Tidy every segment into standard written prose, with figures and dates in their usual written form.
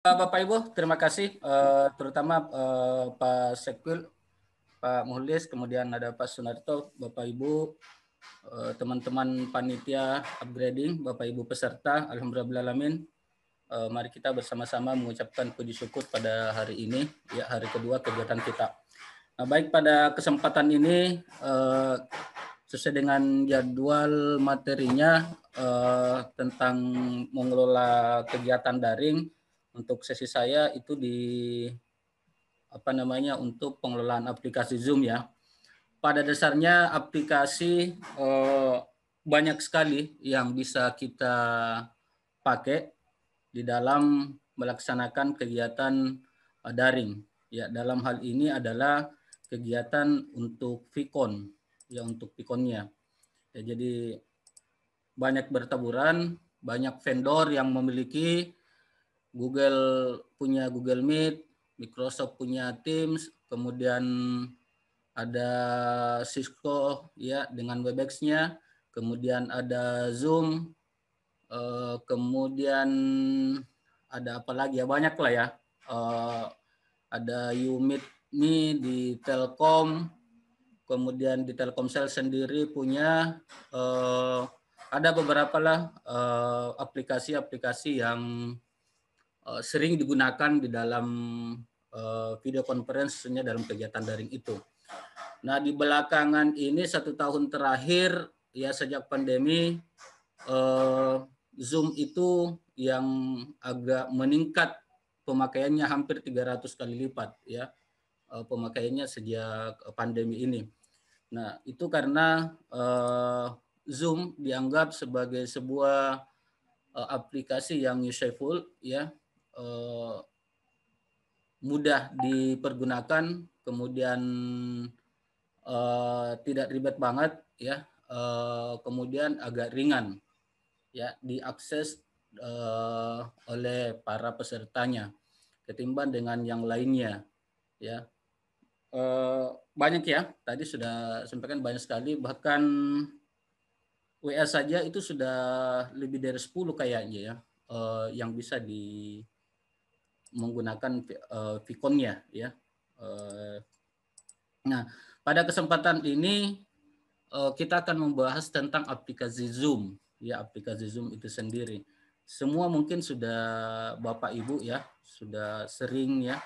Bapak Ibu, terima kasih terutama Pak Sekul, Pak Muhlis, kemudian ada Pak Sunarto, Bapak Ibu, teman-teman panitia upgrading, Bapak Ibu peserta, alhamdulillahirrahmanirrahim. Mari kita bersama-sama mengucapkan puji syukur pada hari ini, ya hari kedua kegiatan kita. Nah, baik pada kesempatan ini sesuai dengan jadwal materinya tentang mengelola kegiatan daring. Untuk sesi saya itu untuk pengelolaan aplikasi Zoom ya. Pada dasarnya aplikasi banyak sekali yang bisa kita pakai di dalam melaksanakan kegiatan daring. Ya, dalam hal ini adalah kegiatan untuk Vicon, ya untuk Viconnya. Ya, jadi banyak bertaburan, banyak vendor yang memiliki Google punya Google Meet, Microsoft punya Teams, kemudian ada Cisco ya dengan Webex-nya, kemudian ada Zoom, kemudian ada apa lagi ya, banyak lah ya. Ada YouMeet Me di Telkom, kemudian di Telkomsel sendiri punya ada beberapa lah aplikasi-aplikasi yang sering digunakan di dalam video conference dalam kegiatan daring itu. Nah, di belakangan ini 1 tahun terakhir ya sejak pandemi Zoom itu yang agak meningkat pemakaiannya hampir 300 kali lipat ya pemakaiannya sejak pandemi ini. Nah, itu karena Zoom dianggap sebagai sebuah aplikasi yang useful ya mudah dipergunakan, kemudian tidak ribet banget ya, kemudian agak ringan ya diakses oleh para pesertanya ketimbang dengan yang lainnya ya. Banyak ya, tadi sudah sampaikan banyak sekali, bahkan WA saja itu sudah lebih dari 10 kayaknya ya yang bisa menggunakan Vicon-nya ya. Nah, pada kesempatan ini kita akan membahas tentang aplikasi Zoom ya, aplikasi Zoom itu sendiri. Semua mungkin sudah Bapak Ibu ya sudah sering ya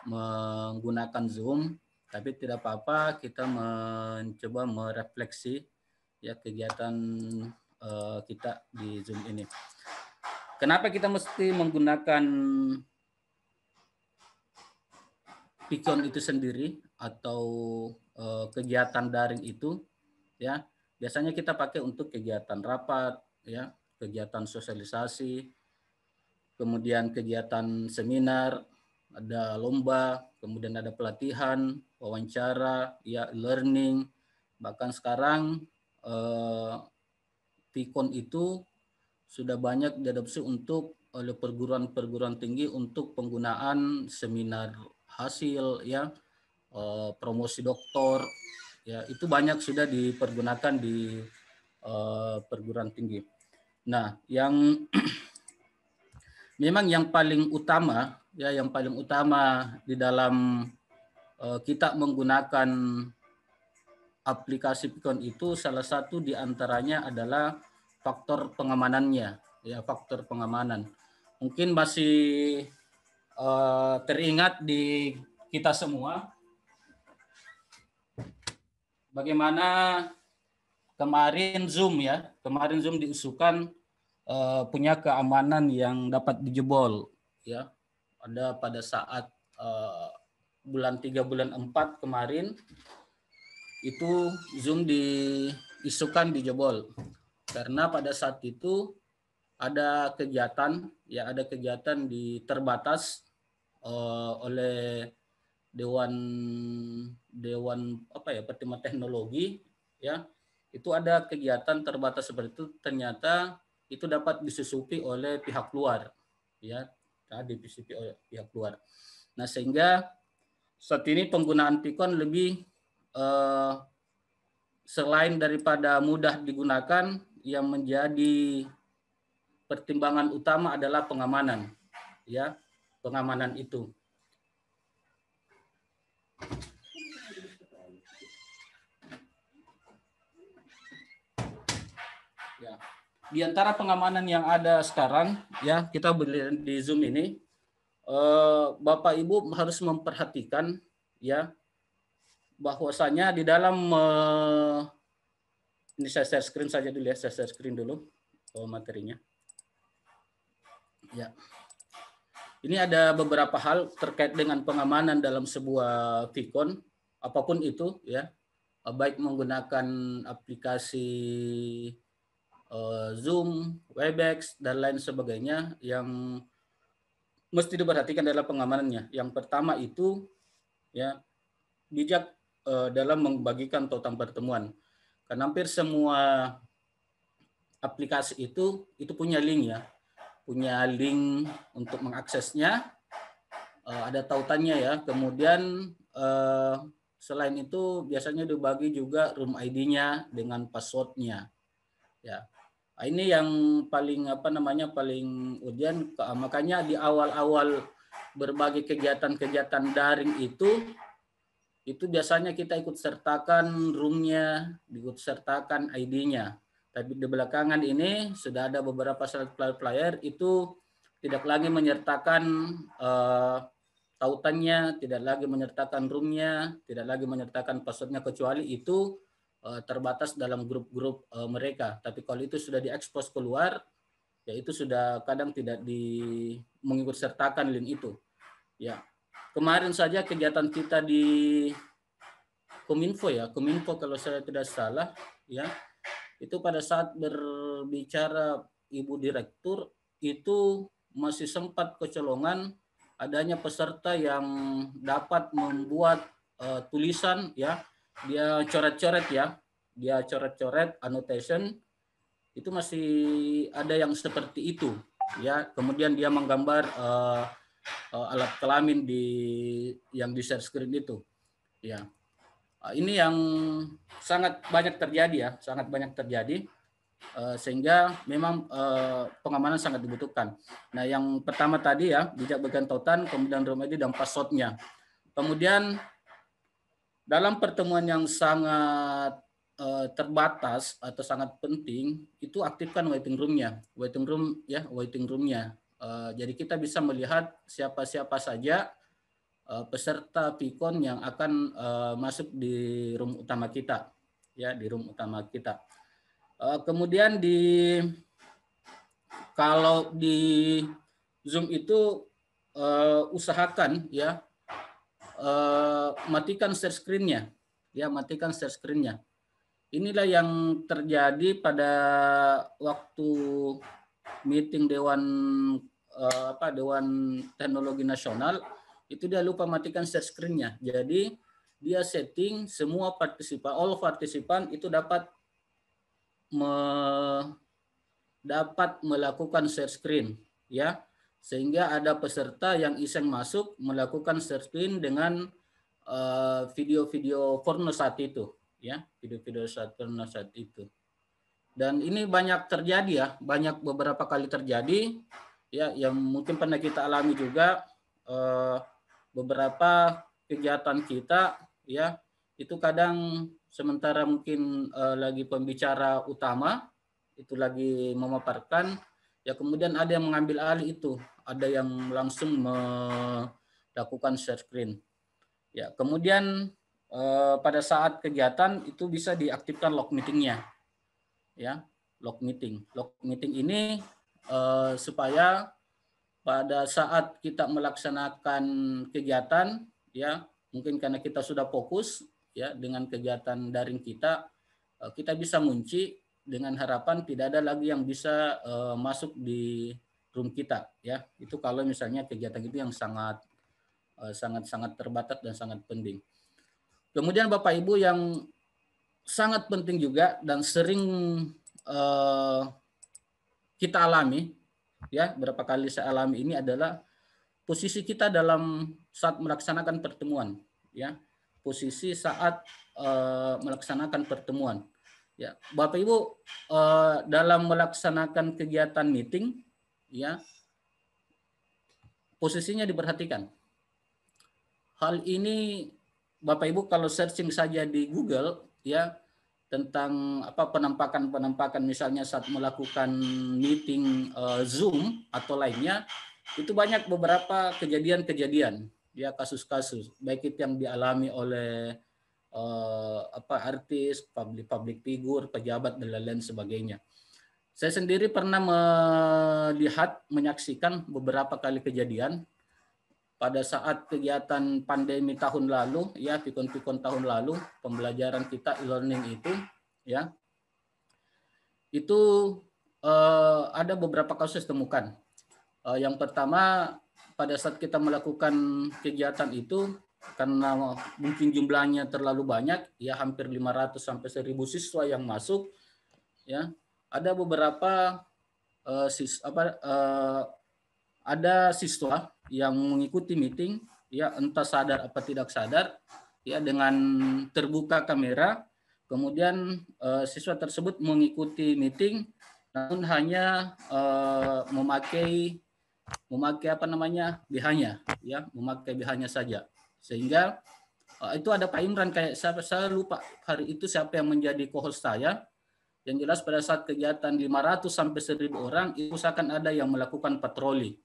menggunakan Zoom, tapi tidak apa-apa kita mencoba merefleksi ya kegiatan kita di Zoom ini. Kenapa kita mesti menggunakan Vicon itu sendiri atau kegiatan daring itu ya? Biasanya kita pakai untuk kegiatan rapat ya, kegiatan sosialisasi, kemudian kegiatan seminar, ada lomba, kemudian ada pelatihan, wawancara, ya learning. Bahkan sekarang Vicon itu sudah banyak diadopsi untuk oleh perguruan-perguruan tinggi untuk penggunaan seminar hasil ya, promosi doktor ya, itu banyak sudah dipergunakan di perguruan tinggi. Nah, yang memang yang paling utama ya, yang paling utama di dalam kita menggunakan aplikasi Vicon itu salah satu diantaranya adalah faktor pengamanannya ya, faktor pengamanan. Mungkin masih teringat di kita semua bagaimana kemarin Zoom ya, kemarin Zoom diusulkan punya keamanan yang dapat dijebol ya. Ada pada saat bulan 3 bulan 4 kemarin itu Zoom diisukan dijebol karena pada saat itu ada kegiatan ya, ada kegiatan terbatas oleh Dewan Pertimbangan Teknologi ya, itu ada kegiatan terbatas seperti itu, ternyata itu dapat disusupi oleh pihak luar ya, disusupi oleh pihak luar. Nah, sehingga saat ini penggunaan Vicon lebih selain daripada mudah digunakan, yang menjadi pertimbangan utama adalah pengamanan ya. pengamanan itu. Ya. Di antara pengamanan yang ada sekarang, ya kita beli di Zoom ini, Bapak Ibu harus memperhatikan ya bahwasanya di dalam ini saya share screen saja dulu ya, saya share screen dulu materinya. Ya. Ini ada beberapa hal terkait dengan pengamanan dalam sebuah Vicon, apapun itu ya, baik menggunakan aplikasi Zoom, Webex dan lain sebagainya yang mesti diperhatikan dalam pengamanannya. Yang pertama itu ya bijak dalam membagikan tautan pertemuan. Karena hampir semua aplikasi itu punya link ya, punya link untuk mengaksesnya, ada tautannya ya. Kemudian selain itu biasanya dibagi juga room ID-nya dengan password-nya. Ya. Ini yang paling paling urgent, makanya di awal-awal berbagai kegiatan-kegiatan daring itu biasanya kita ikut sertakan room-nya, ikut sertakan ID-nya. Tapi di belakangan ini sudah ada beberapa player itu tidak lagi menyertakan tautannya, tidak lagi menyertakan room-nya, tidak lagi menyertakan password-nya, kecuali itu terbatas dalam grup-grup mereka. Tapi kalau itu sudah diekspos keluar, ya itu sudah kadang tidak mengikut sertakan link itu. Ya, kemarin saja kegiatan kita di Kominfo ya, Kominfo kalau saya tidak salah, ya itu pada saat berbicara Ibu Direktur itu masih sempat kecolongan adanya peserta yang dapat membuat tulisan ya. Dia coret-coret ya, dia coret-coret annotation, itu masih ada yang seperti itu ya. Kemudian dia menggambar alat kelamin yang di share screen itu ya. Ini yang sangat banyak terjadi ya, sangat banyak terjadi sehingga memang pengamanan sangat dibutuhkan. Nah yang pertama tadi ya, bijak bagian tautan, kemudian room ID dan password-nya. Kemudian dalam pertemuan yang sangat terbatas atau sangat penting, itu aktifkan waiting room-nya. Waiting room-nya. Jadi kita bisa melihat siapa-siapa saja peserta Vicon yang akan masuk di room utama kita. Ya, di room utama kita. Kemudian kalau di Zoom itu usahakan ya matikan share screen-nya, ya matikan share screen-nya. Inilah yang terjadi pada waktu meeting Dewan Teknologi Nasional, itu dia lupa matikan share screen-nya. Jadi dia setting semua all partisipan itu dapat melakukan share screen, ya. Sehingga ada peserta yang iseng masuk melakukan share screen dengan video-video porno saat itu, ya, video-video porno saat itu. Dan ini banyak terjadi ya, banyak beberapa kali terjadi, ya, yang mungkin pernah kita alami juga beberapa kegiatan kita, ya, itu kadang sementara mungkin lagi pembicara utama itu lagi memaparkan, ya kemudian ada yang mengambil alih itu, ada yang langsung melakukan share screen. Ya, kemudian pada saat kegiatan itu bisa diaktifkan log meeting-nya. Ya, log meeting. Log meeting ini supaya pada saat kita melaksanakan kegiatan, ya mungkin karena kita sudah fokus ya dengan kegiatan daring kita, kita bisa ngunci dengan harapan tidak ada lagi yang bisa masuk di room kita, ya. Itu kalau misalnya kegiatan itu yang sangat terbatas dan sangat penting. Kemudian Bapak Ibu yang sangat penting juga dan sering kita alami, ya berapa kali saya alami ini adalah posisi kita dalam saat melaksanakan pertemuan, ya posisi saat melaksanakan pertemuan. Ya, Bapak Ibu dalam melaksanakan kegiatan meeting, ya posisinya diperhatikan. Hal ini Bapak Ibu kalau searching saja di Google ya tentang apa penampakan misalnya saat melakukan meeting Zoom atau lainnya, itu banyak beberapa kejadian-kejadian ya, kasus-kasus baik itu yang dialami oleh artis, public figure, pejabat dan lain-lain sebagainya. Saya sendiri pernah menyaksikan beberapa kali kejadian pada saat kegiatan pandemi tahun lalu, ya pikon-pikon tahun lalu, pembelajaran kita e-learning itu, ya itu ada beberapa kasus temukan. Yang pertama, pada saat kita melakukan kegiatan itu, karena mungkin jumlahnya terlalu banyak, ya hampir 500 sampai 1000 siswa yang masuk, ya ada beberapa ada siswa yang mengikuti meeting, ya entah sadar apa tidak sadar, ya dengan terbuka kamera, kemudian siswa tersebut mengikuti meeting, namun hanya memakai BH-nya, ya memakai BH-nya saja, sehingga itu ada Pak Imran kayak saya lupa hari itu siapa yang menjadi co-host saya. Yang jelas pada saat kegiatan 500 sampai 1000 orang itu usahakan ada yang melakukan patroli.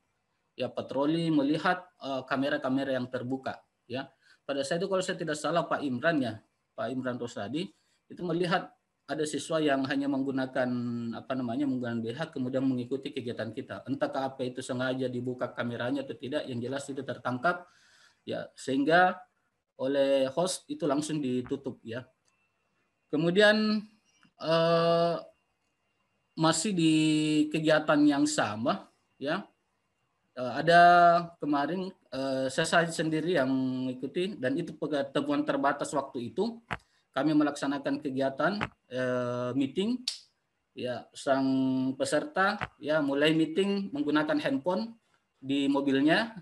Ya patroli melihat kamera-kamera yang terbuka, ya. Pada saat itu kalau saya tidak salah Pak Imran Rosadi itu melihat ada siswa yang hanya menggunakan menggunakan BH kemudian mengikuti kegiatan kita. Entahkah apa itu sengaja dibuka kameranya atau tidak, yang jelas itu tertangkap, ya, sehingga oleh host itu langsung ditutup, ya. Kemudian masih di kegiatan yang sama, ya, ada kemarin saya sendiri yang mengikuti, dan itu temuan terbatas waktu itu kami melaksanakan kegiatan meeting, ya sang peserta ya mulai meeting menggunakan handphone di mobilnya,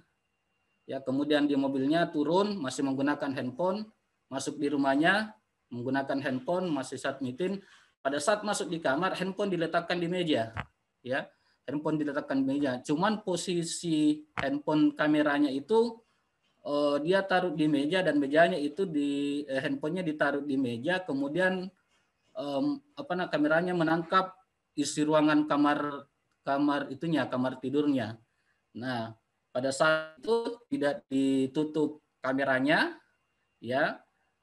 ya kemudian di mobilnya turun masih menggunakan handphone, masuk di rumahnya menggunakan handphone masih saat meeting. Pada saat masuk di kamar, handphone diletakkan di meja, ya, handphone diletakkan di meja. Cuman posisi handphone kameranya itu dia taruh di meja dan mejanya itu handphonenya ditaruh di meja. Kemudian kameranya menangkap isi ruangan kamar tidurnya. Nah, pada saat itu tidak ditutup kameranya, ya.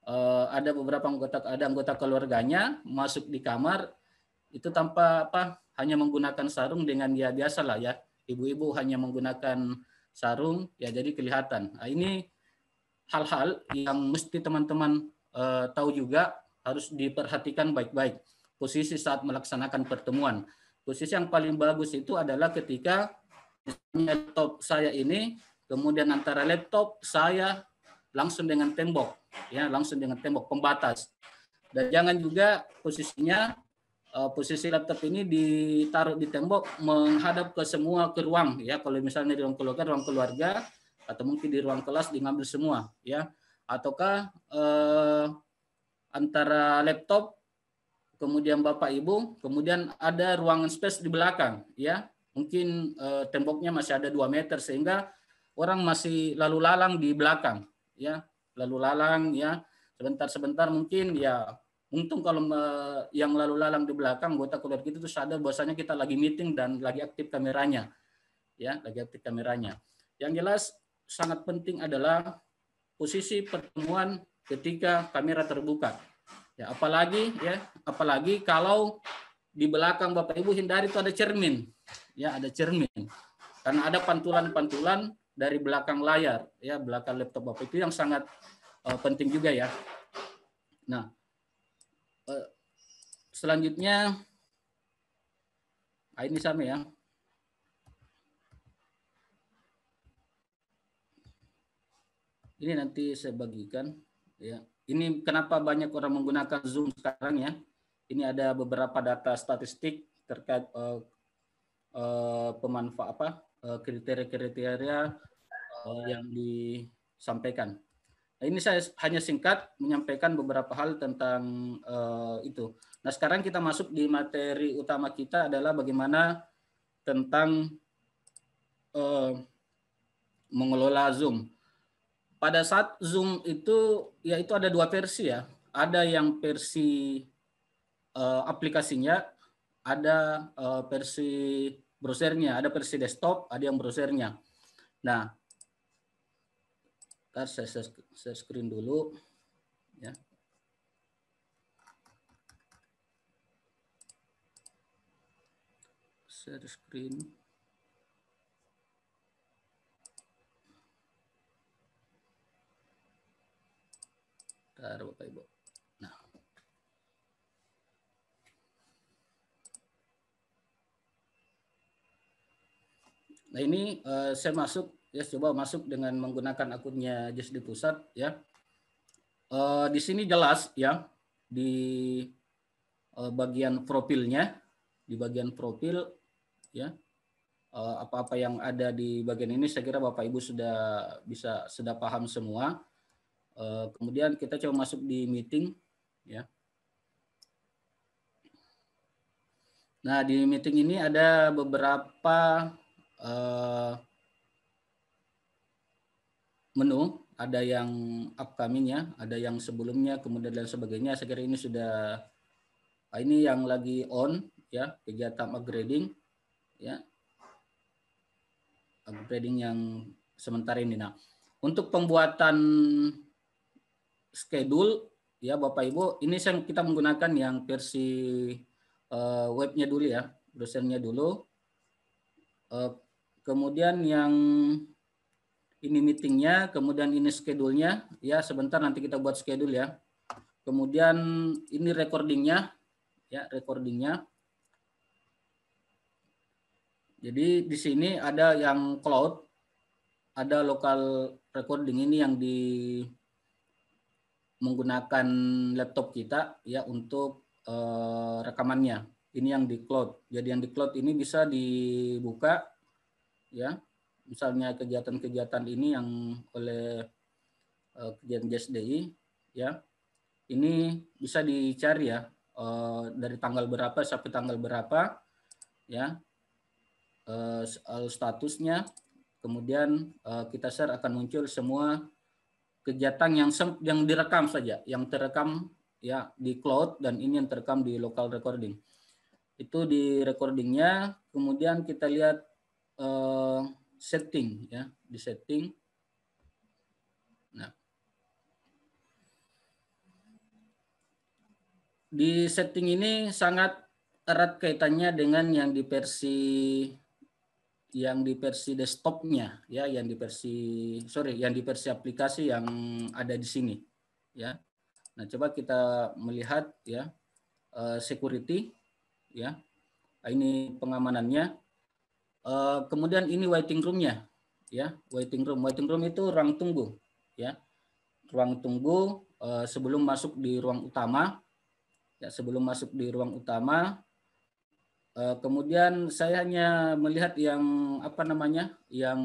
Ada beberapa anggota keluarganya masuk di kamar itu tanpa hanya menggunakan sarung dengan ya biasalah ya, ibu-ibu hanya menggunakan sarung ya, jadi kelihatan. Nah, ini hal-hal yang mesti teman-teman tahu juga, harus diperhatikan baik-baik posisi saat melaksanakan pertemuan. Posisi yang paling bagus itu adalah ketika laptop saya ini kemudian antara laptop saya langsung dengan tembok, ya langsung dengan tembok pembatas. Dan jangan juga posisi laptop ini ditaruh di tembok menghadap ke ruang, ya kalau misalnya di ruang keluarga atau mungkin di ruang kelas diambil semua, ya, ataukah antara laptop kemudian Bapak Ibu kemudian ada ruangan space di belakang, ya mungkin temboknya masih ada 2 meter sehingga orang masih lalu lalang di belakang, ya lalu lalang, ya sebentar mungkin, ya untung kalau yang lalu lalang di belakang anggota keluarga itu tuh sadar bahwasanya kita lagi meeting dan lagi aktif kameranya, ya lagi aktif kameranya. Yang jelas sangat penting adalah posisi pertemuan ketika kamera terbuka, ya apalagi kalau di belakang Bapak Ibu hindari itu ada cermin, ya ada cermin, karena ada pantulan dari belakang layar, ya belakang laptop Bapak itu yang sangat penting juga, ya. Nah, selanjutnya ini sama, ya. Ini nanti saya bagikan, ya. Ini kenapa banyak orang menggunakan Zoom sekarang, ya. Ini ada beberapa data statistik terkait kriteria-kriteria yang disampaikan. Nah, ini saya hanya singkat menyampaikan beberapa hal tentang itu. Nah, sekarang kita masuk di materi utama kita adalah bagaimana tentang mengelola Zoom. Pada saat Zoom itu ya itu ada dua versi ya. Ada yang versi aplikasinya, ada versi browsernya, ada versi desktop, ada yang browsernya. Nah, saya screen dulu ya. Share screen. Bentar, Bapak Ibu. Nah ini saya masuk ya, coba masuk dengan menggunakan akunnya JES di pusat ya. Di sini jelas ya di bagian profilnya, di bagian profil ya, apa-apa yang ada di bagian ini saya kira Bapak Ibu sudah paham semua. Kemudian kita coba masuk di meeting ya. Nah di meeting ini ada beberapa menu, ada yang upcoming ya, ada yang sebelumnya, kemudian dan sebagainya. Saya kira ini sudah, ini yang lagi on ya, kegiatan upgrading ya, upgrading yang sementara ini. Nah, untuk pembuatan schedule ya Bapak Ibu, ini kita menggunakan yang versi webnya dulu ya, browsernya dulu. Kemudian yang ini meetingnya, kemudian ini schedule-nya ya, sebentar nanti kita buat schedule ya. Kemudian ini recordingnya ya, recordingnya. Jadi di sini ada yang cloud, ada local recording, ini yang menggunakan laptop kita ya untuk rekamannya. Ini yang di cloud. Jadi yang di cloud ini bisa dibuka ya. Misalnya kegiatan-kegiatan ini yang oleh kegiatan JSDI ya. Ini bisa dicari ya dari tanggal berapa sampai tanggal berapa ya, statusnya. Kemudian kita share akan muncul semua kegiatan yang direkam saja, yang terekam ya di cloud, dan ini yang terekam di local recording. Itu di recordingnya. Kemudian kita lihat setting ya, di setting. Nah, di setting ini sangat erat kaitannya dengan yang di versi desktopnya ya, yang di versi aplikasi yang ada di sini ya. Nah, coba kita melihat ya security ya. Ini pengamanannya. Kemudian ini waiting room-nya ya, waiting room itu ruang tunggu ya. Ruang tunggu sebelum masuk di ruang utama ya, sebelum masuk di ruang utama. Kemudian saya hanya melihat yang yang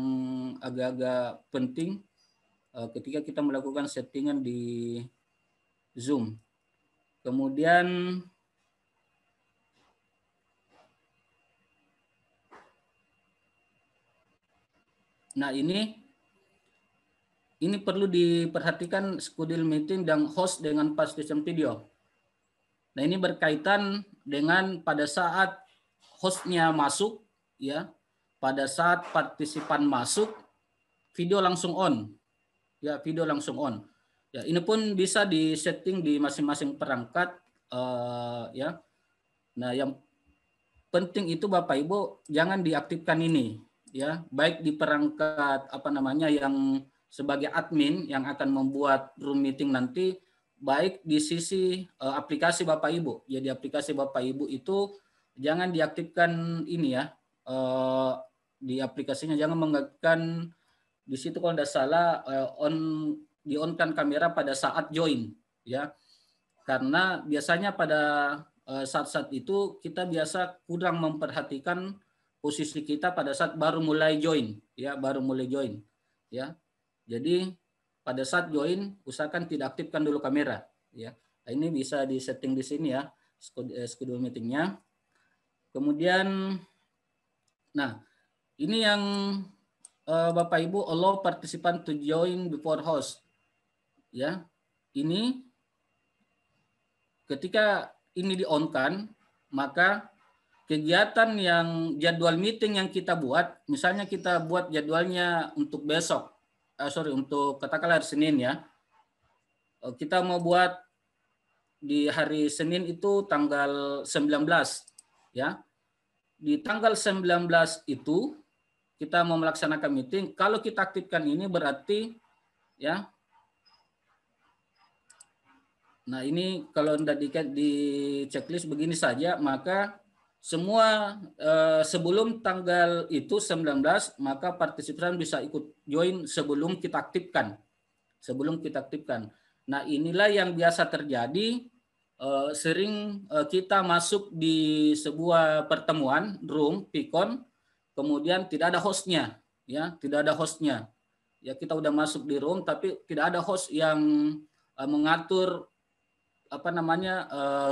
agak-agak penting ketika kita melakukan settingan di Zoom. Kemudian nah ini perlu diperhatikan schedule meeting dan host dengan participation video. Nah ini berkaitan dengan pada saat hostnya masuk ya, pada saat partisipan masuk, video langsung on ya, video langsung on ya. Ini pun bisa disetting di masing-masing perangkat ya. Nah yang penting itu Bapak Ibu jangan diaktifkan ini ya, baik di perangkat yang sebagai admin yang akan membuat room meeting nanti, baik di sisi aplikasi Bapak Ibu ya. Di aplikasi Bapak Ibu itu jangan diaktifkan ini ya, di aplikasinya jangan mengaktifkan di situ kalau tidak salah di-on-kan kamera pada saat join ya, karena biasanya pada saat-saat itu kita biasa kurang memperhatikan posisi kita pada saat baru mulai join ya, ya. Jadi pada saat join usahakan tidak aktifkan dulu kamera ya. Nah, ini bisa disetting di sini ya, schedule meetingnya. Kemudian nah ini yang Bapak Ibu, allow participant to join before host. Ya, ini ketika ini di-on-kan, maka kegiatan yang jadwal meeting yang kita buat, misalnya kita buat jadwalnya untuk besok, untuk katakanlah hari Senin ya, kita mau buat di hari Senin itu tanggal 19 ya. Di tanggal 19 itu kita mau melaksanakan meeting, kalau kita aktifkan ini berarti ya. Nah, ini kalau di checklist begini saja, maka semua sebelum tanggal itu 19, maka partisipan bisa ikut join sebelum kita aktifkan. Sebelum kita aktifkan. Nah, inilah yang biasa terjadi, sering kita masuk di sebuah pertemuan, room, Pikon, kemudian tidak ada hostnya. Ya, tidak ada hostnya. Ya, kita udah masuk di room, tapi tidak ada host yang mengatur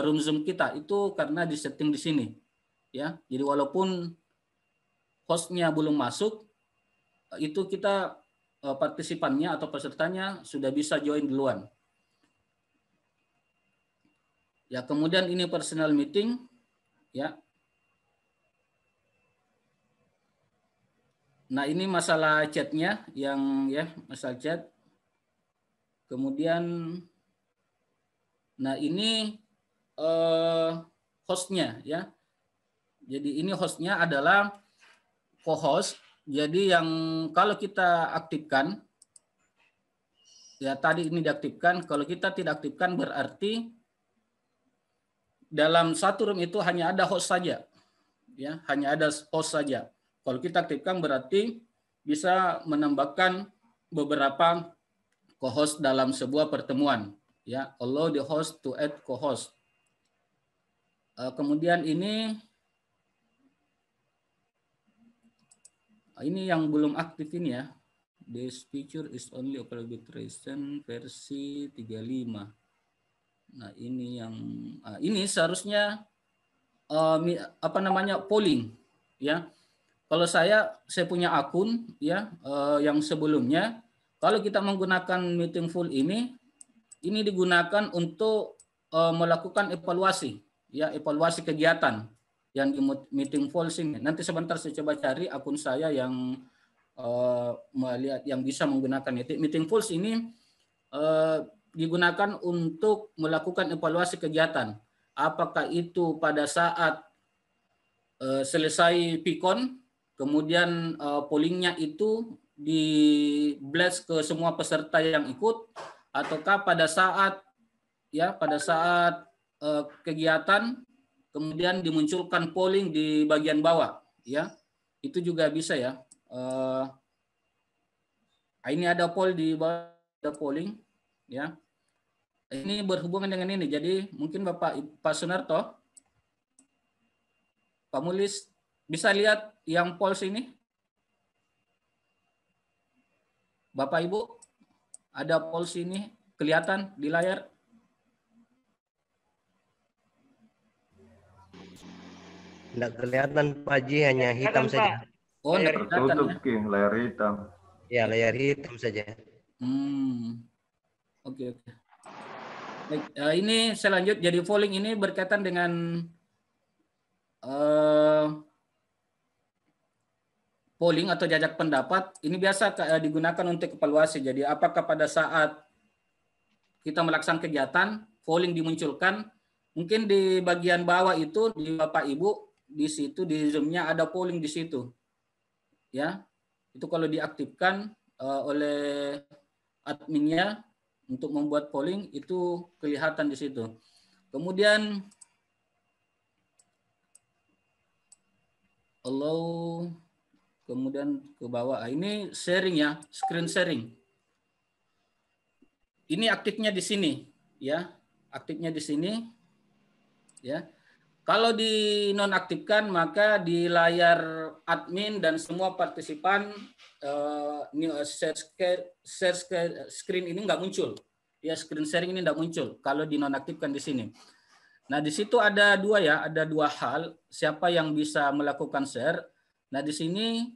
room Zoom kita. Itu karena di setting di sini. Ya, jadi walaupun hostnya belum masuk, itu kita partisipannya atau pesertanya sudah bisa join duluan. Ya, kemudian ini personal meeting, ya. Nah, ini masalah chatnya, masalah chat. Kemudian, nah ini hostnya, ya. Jadi ini hostnya adalah co-host. Jadi yang kalau kita aktifkan, ya tadi ini diaktifkan. Kalau kita tidak aktifkan berarti dalam satu room itu hanya ada host saja, ya, hanya ada host saja. Kalau kita aktifkan berarti bisa menambahkan beberapa co-host dalam sebuah pertemuan, ya. Allow the host to add co-host. Kemudian ini yang belum aktif ini ya. This feature is only available version versi 35. Nah, ini yang ini seharusnya polling, ya. Kalau saya punya akun ya yang sebelumnya, kalau kita menggunakan meeting full ini digunakan untuk melakukan evaluasi, ya, evaluasi kegiatan yang di meeting full ini. Nanti sebentar saya coba cari akun saya yang melihat yang bisa menggunakan meeting full ini. Digunakan untuk melakukan evaluasi kegiatan. Apakah itu pada saat selesai Pikon, kemudian pollingnya itu di blast ke semua peserta yang ikut, ataukah pada saat kegiatan kemudian dimunculkan polling di bagian bawah, ya. Itu juga bisa ya. Ini ada poll di bawah, ada polling, ya. Ini berhubungan dengan ini. Jadi mungkin Pak Sunarto, Pak Mulis bisa lihat yang polls ini? Bapak Ibu, ada polls ini kelihatan di layar? Tidak kelihatan Pak Haji, hanya hitam saja. Oh, tidak kelihatan ya? Layar hitam. Ya, layar hitam saja. Oke. Baik, ini saya lanjut. Jadi polling ini berkaitan dengan polling atau jajak pendapat. Ini biasa digunakan untuk evaluasi. Jadi apakah pada saat kita melaksanakan kegiatan, polling dimunculkan, mungkin di bagian bawah itu di Bapak Ibu di situ di Zoom-nya ada polling di situ, ya. Itu kalau diaktifkan oleh adminnya untuk membuat polling itu kelihatan di situ. Kemudian kemudian ke bawah ini sharing ya, screen sharing. Ini aktifnya di sini, ya, aktifnya di sini, ya. Kalau dinonaktifkan maka di layar admin dan semua partisipan share screen ini nggak muncul, ya, screen sharing ini nggak muncul kalau dinonaktifkan di sini. Nah, di situ ada dua hal, siapa yang bisa melakukan share. Nah, di sini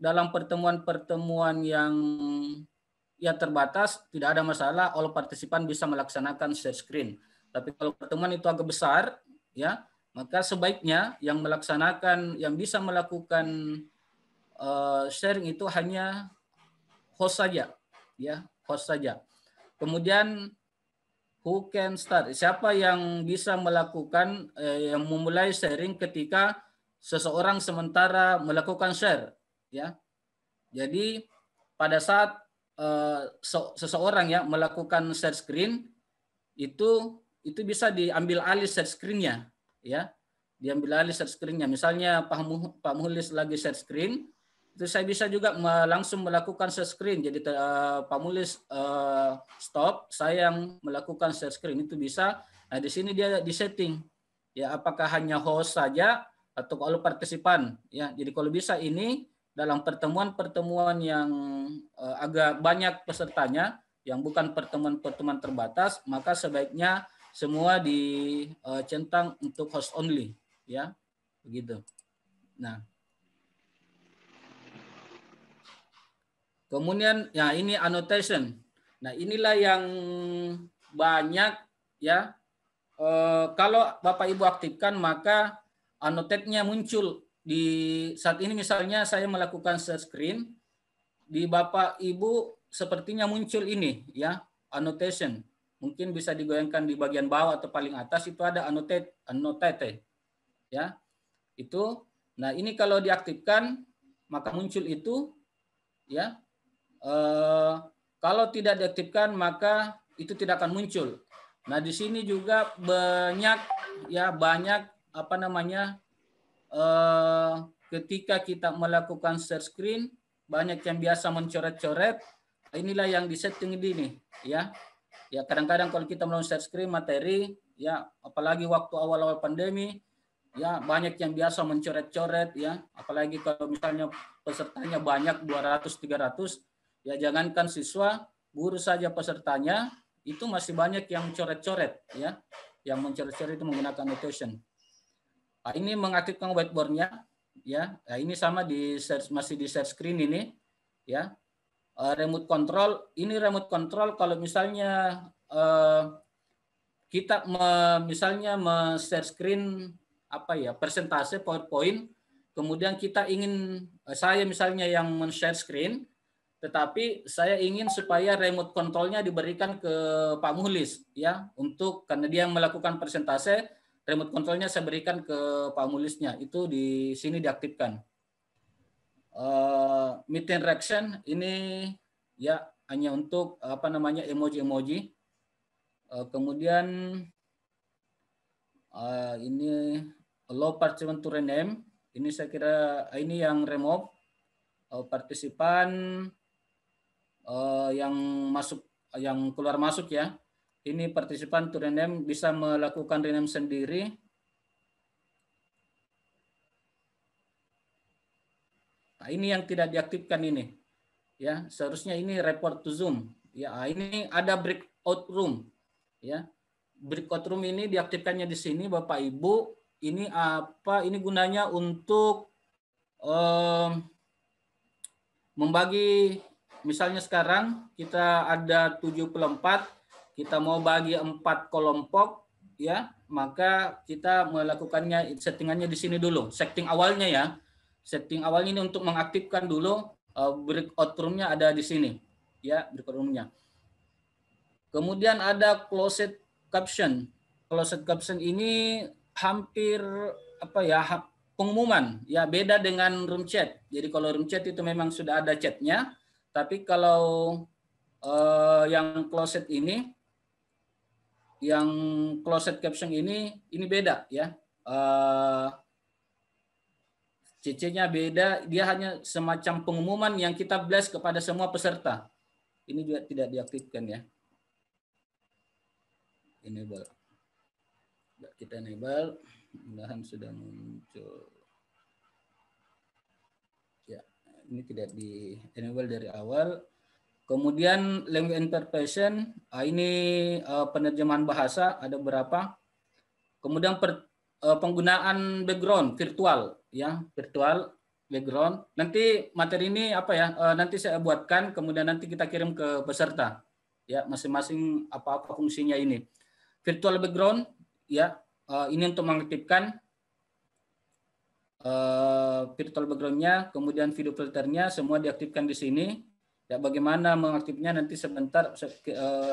dalam pertemuan-pertemuan yang ya terbatas tidak ada masalah, all partisipan bisa melaksanakan share screen. Tapi kalau pertemuan itu agak besar, ya maka sebaiknya yang bisa melakukan sharing itu hanya host saja, ya host saja. Kemudian who can start? Siapa yang bisa melakukan yang memulai sharing ketika seseorang sementara melakukan share, ya. Jadi pada saat seseorang ya melakukan share screen itu bisa diambil alih share screen-nya, ya. Diambil alih share screen-nya. Misalnya Pak Muhlis lagi share screen, itu saya bisa juga langsung melakukan share screen. Jadi Pak Mulis stop, saya yang melakukan share screen itu bisa. Nah di sini dia di setting, ya apakah hanya host saja atau kalau partisipan, ya. Jadi kalau bisa ini dalam pertemuan-pertemuan yang agak banyak pesertanya, yang bukan pertemuan-pertemuan terbatas, maka sebaiknya semua dicentang untuk host only, ya begitu. Nah. Kemudian ya ini annotation. Nah, inilah yang banyak ya. Kalau Bapak Ibu aktifkan maka annotate-nya muncul di saat ini. Misalnya saya melakukan share screen, di Bapak Ibu sepertinya muncul ini ya, annotation. Mungkin bisa digoyangkan di bagian bawah atau paling atas itu ada annotate ya. Itu. Nah, ini kalau diaktifkan maka muncul itu ya. Kalau tidak diaktifkan maka itu tidak akan muncul. Nah di sini juga banyak ketika kita melakukan share screen banyak yang biasa mencoret-coret. Inilah yang disetting ini ya. Ya kadang-kadang kalau kita melakukan share screen materi ya apalagi waktu awal-awal pandemi ya banyak yang biasa mencoret-coret ya apalagi kalau misalnya pesertanya banyak 200-300. Ya jangankan siswa, guru saja pesertanya itu masih banyak yang coret-coret ya, yang mencoret-coret itu menggunakan annotation. Nah, ini mengaktifkan whiteboard-nya ya. Nah, ini sama masih di share screen ini ya. Remote control, ini remote control kalau misalnya kita misalnya share screen presentase PowerPoint, kemudian kita ingin saya misalnya yang men-share screen tetapi saya ingin supaya remote control-nya diberikan ke Pak Muhlis ya karena dia yang melakukan presentase, remote control-nya saya berikan ke Pak Muhlisnya. Itu di sini diaktifkan. Meeting reaction ini ya hanya untuk emoji-emoji. Kemudian ini allow participant to rename. Ini saya kira ini yang remove partisipan yang keluar masuk ya. Ini partisipan to rename bisa melakukan rename sendiri. Nah, ini yang tidak diaktifkan ini. Ya, seharusnya ini report to Zoom. Ya, ini ada breakout room. Ya. Breakout room ini diaktifkannya di sini Bapak Ibu. Ini apa? Ini gunanya untuk membagi. Misalnya sekarang kita ada 74, kita mau bagi 4 kelompok, ya, maka kita melakukannya settingannya di sini dulu. Setting awalnya ya, setting awalnya ini untuk mengaktifkan dulu breakout room-nya ada di sini, ya, breakout room-nya. Kemudian ada closed caption. Closed caption ini hampir pengumuman, ya beda dengan room chat. Jadi kalau room chat itu memang sudah ada chatnya. Tapi kalau yang closed ini, yang closed caption ini beda ya. CC-nya beda, dia hanya semacam pengumuman yang kita blast kepada semua peserta. Ini juga tidak diaktifkan ya. Enable. Kita enable, mudah-mudahan sudah muncul. Ini tidak di enable dari awal. Kemudian language interpretation, ini penerjemahan bahasa ada berapa. Kemudian penggunaan background virtual ya, virtual. background. Nanti materi ini apa ya? Nanti saya buatkan, kemudian nanti kita kirim ke peserta. Ya, masing-masing apa fungsinya ini. Virtual background, ya, ini untuk mengaktifkan virtual background-nya, kemudian video filternya semua diaktifkan di sini. Ya, bagaimana mengaktifnya nanti sebentar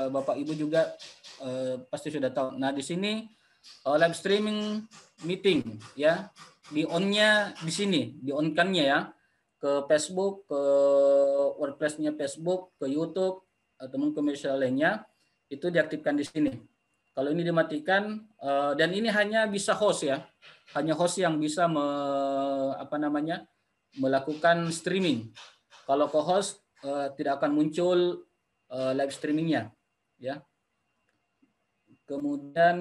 Bapak Ibu juga pasti sudah tahu. Nah, di sini live streaming meeting, ya, di on-nya di sini, di on-kannya ya, ke Facebook, ke workplace-nya Facebook, ke YouTube atau ke media lainnya itu diaktifkan di sini. Kalau ini dimatikan dan ini hanya bisa host ya, hanya host yang bisa melakukan streaming. Kalau ke host tidak akan muncul live streamingnya, ya. Kemudian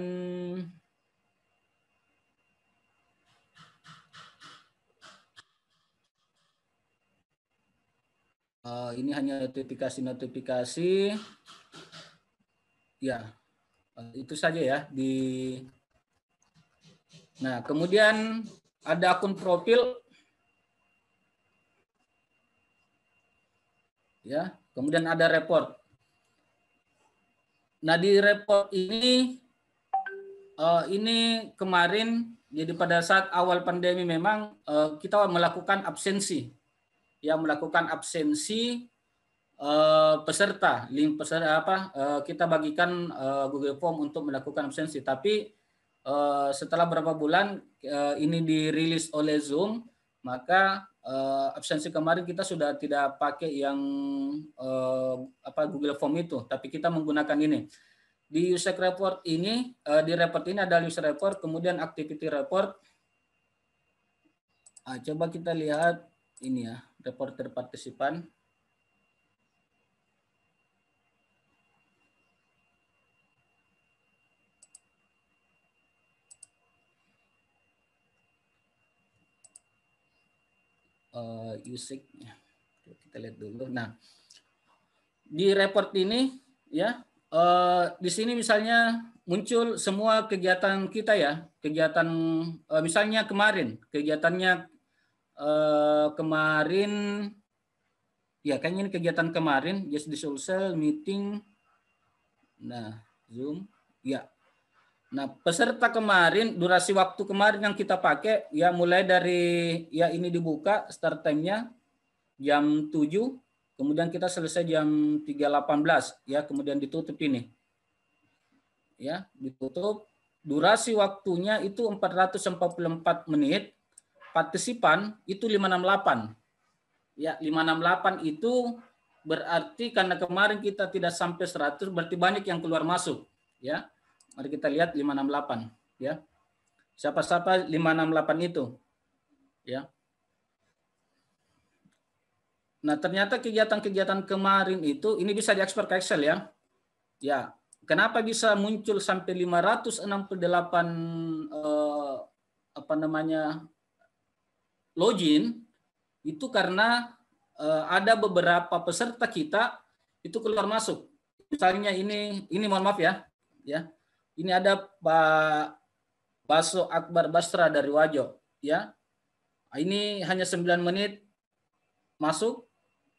ini hanya notifikasi, ya. Itu saja ya di. Nah, kemudian ada akun profil, ya. Kemudian ada report. Nah, di report ini kemarin, jadi pada saat awal pandemi memang kita melakukan absensi, ya, melakukan absensi peserta, link peserta kita bagikan Google Form untuk melakukan absensi. Tapi setelah beberapa bulan ini dirilis oleh Zoom, maka absensi kemarin kita sudah tidak pakai yang Google Form itu, tapi kita menggunakan ini. Di user report ini, di report ini ada user report, kemudian activity report. Coba kita lihat ini ya, reporter partisipan. Usage-nya. Kita lihat dulu. Nah, di report ini ya, di sini misalnya muncul semua kegiatan kita ya, kegiatan misalnya kemarin, kegiatannya kemarin ya, kayaknya ini kegiatan kemarin, just di social meeting. Nah, Zoom ya. Nah, peserta kemarin, durasi waktu kemarin yang kita pakai ya mulai dari ya ini dibuka start time-nya jam 7, kemudian kita selesai jam 3.18 ya, kemudian ditutup ini. Ya, ditutup. Durasi waktunya itu 444 menit. Partisipan itu 568. Ya, 568 itu berarti karena kemarin kita tidak sampai 100, berarti banyak yang keluar masuk, ya. Mari kita lihat 568, ya. Siapa-siapa 568 itu, ya. Nah, ternyata kegiatan-kegiatan kemarin itu ini bisa diekspor ke Excel ya. Ya, kenapa bisa muncul sampai 568 login? Itu karena ada beberapa peserta kita itu keluar masuk. Misalnya ini mohon maaf ya. Ya. Ini ada Pak Baso Akbar Basra dari Wajo, ya. Ini hanya 9 menit masuk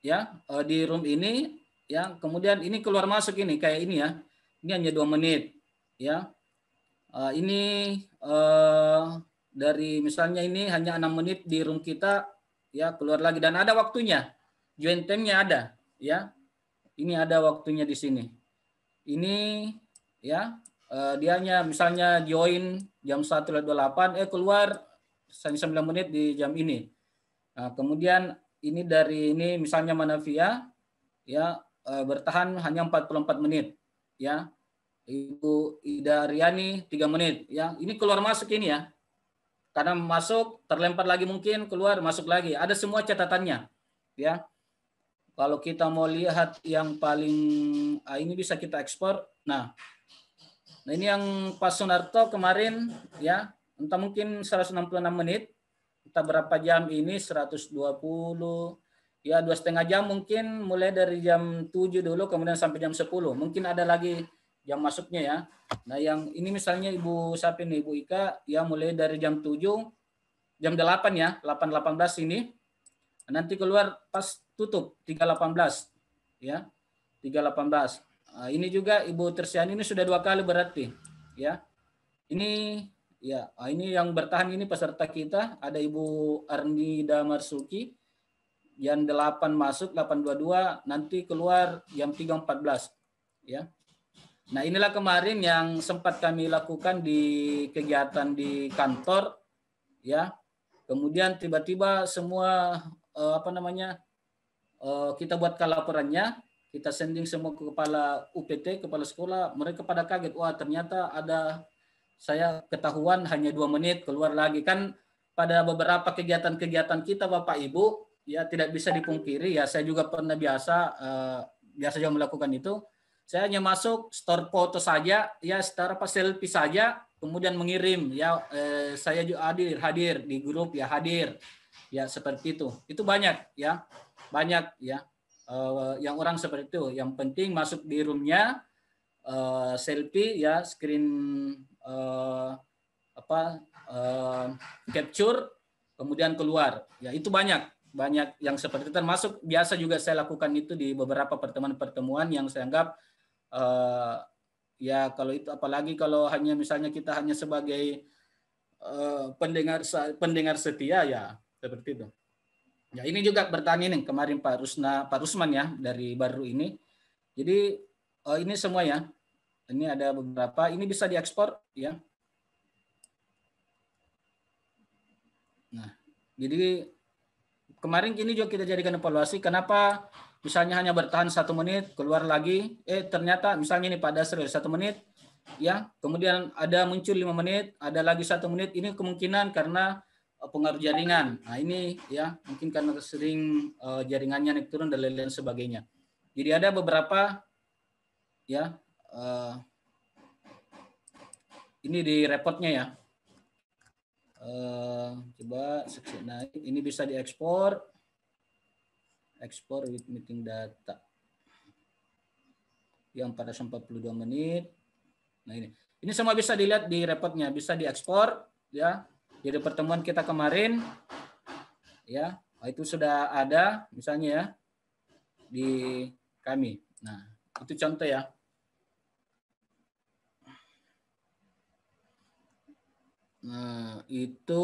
ya di room ini ya. Kemudian ini keluar masuk ini kayak ini ya. Ini hanya 2 menit ya. Ini dari misalnya ini hanya 6 menit di room kita ya, keluar lagi dan ada waktunya. Join time-nya ada ya. Ini ada waktunya di sini. Ini ya dia hanya misalnya join jam 1.28 keluar 9 menit di jam ini. Nah, kemudian ini dari ini misalnya Manavia ya bertahan hanya 44 menit ya. Ibu Ida Riani 3 menit ya. Ini keluar masuk ini ya. Karena masuk terlempar lagi mungkin keluar masuk lagi. Ada semua catatannya ya. Kalau kita mau lihat yang paling ini bisa kita ekspor. Nah, ini yang Pak Sunarto kemarin ya, entah mungkin 166 menit, entah berapa jam ini 120 ya 2,5 jam mungkin mulai dari jam 7 dulu kemudian sampai jam 10. Mungkin ada lagi jam masuknya ya. Nah, yang ini misalnya Ibu siapa nih Ibu Ika ya mulai dari jam 7 jam 8 ya, 8.18 ini nanti keluar pas tutup 318 ya, 318. Ini juga Ibu Tersiani ini sudah 2 kali berarti ya. Ini ya, ini yang bertahan ini peserta kita ada Ibu Arnida Marsuki jam 8 masuk 8.22, nanti keluar jam 3.14 ya. Nah, inilah kemarin yang sempat kami lakukan di kegiatan di kantor ya. Kemudian tiba-tiba semua kita buatkan laporannya, kita sending semua ke kepala UPT, kepala sekolah, mereka pada kaget, wah ternyata ada, saya ketahuan hanya 2 menit keluar lagi. Kan pada beberapa kegiatan-kegiatan kita Bapak Ibu, ya tidak bisa dipungkiri ya, saya juga pernah biasa juga melakukan itu. Saya hanya masuk store foto saja, ya secara selfie saja, kemudian mengirim ya, saya juga hadir di grup ya, hadir ya, seperti itu. Itu banyak ya. Banyak ya yang orang seperti itu. Yang penting masuk di roomnya, selfie ya, screen capture, kemudian keluar. Ya itu banyak yang seperti itu. Termasuk biasa juga saya lakukan itu di beberapa pertemuan-pertemuan yang saya anggap ya kalau itu, apalagi kalau hanya misalnya kita hanya sebagai pendengar setia ya seperti itu. Ya ini juga bertanya nih kemarin Pak Rusman ya dari baru ini. Jadi ini semua ya. Ini ada beberapa. Ini bisa diekspor ya. Nah, jadi kemarin ini juga kita jadikan evaluasi. Kenapa misalnya hanya bertahan 1 menit, keluar lagi. Ternyata misalnya ini pada 1 menit, ya. Kemudian ada muncul 5 menit, ada lagi 1 menit. Ini kemungkinan karena pengaruh jaringan. Nah ini ya mungkin karena sering jaringannya naik turun dan lain-lain sebagainya. Jadi ada beberapa ya ini di reportnya ya. Coba naik. Ini bisa diekspor. Export with meeting data. Yang pada 42 menit. Nah ini semua bisa dilihat di reportnya, bisa diekspor ya. Jadi pertemuan kita kemarin ya, itu sudah ada misalnya ya di kami. Nah, itu contoh ya. Nah, itu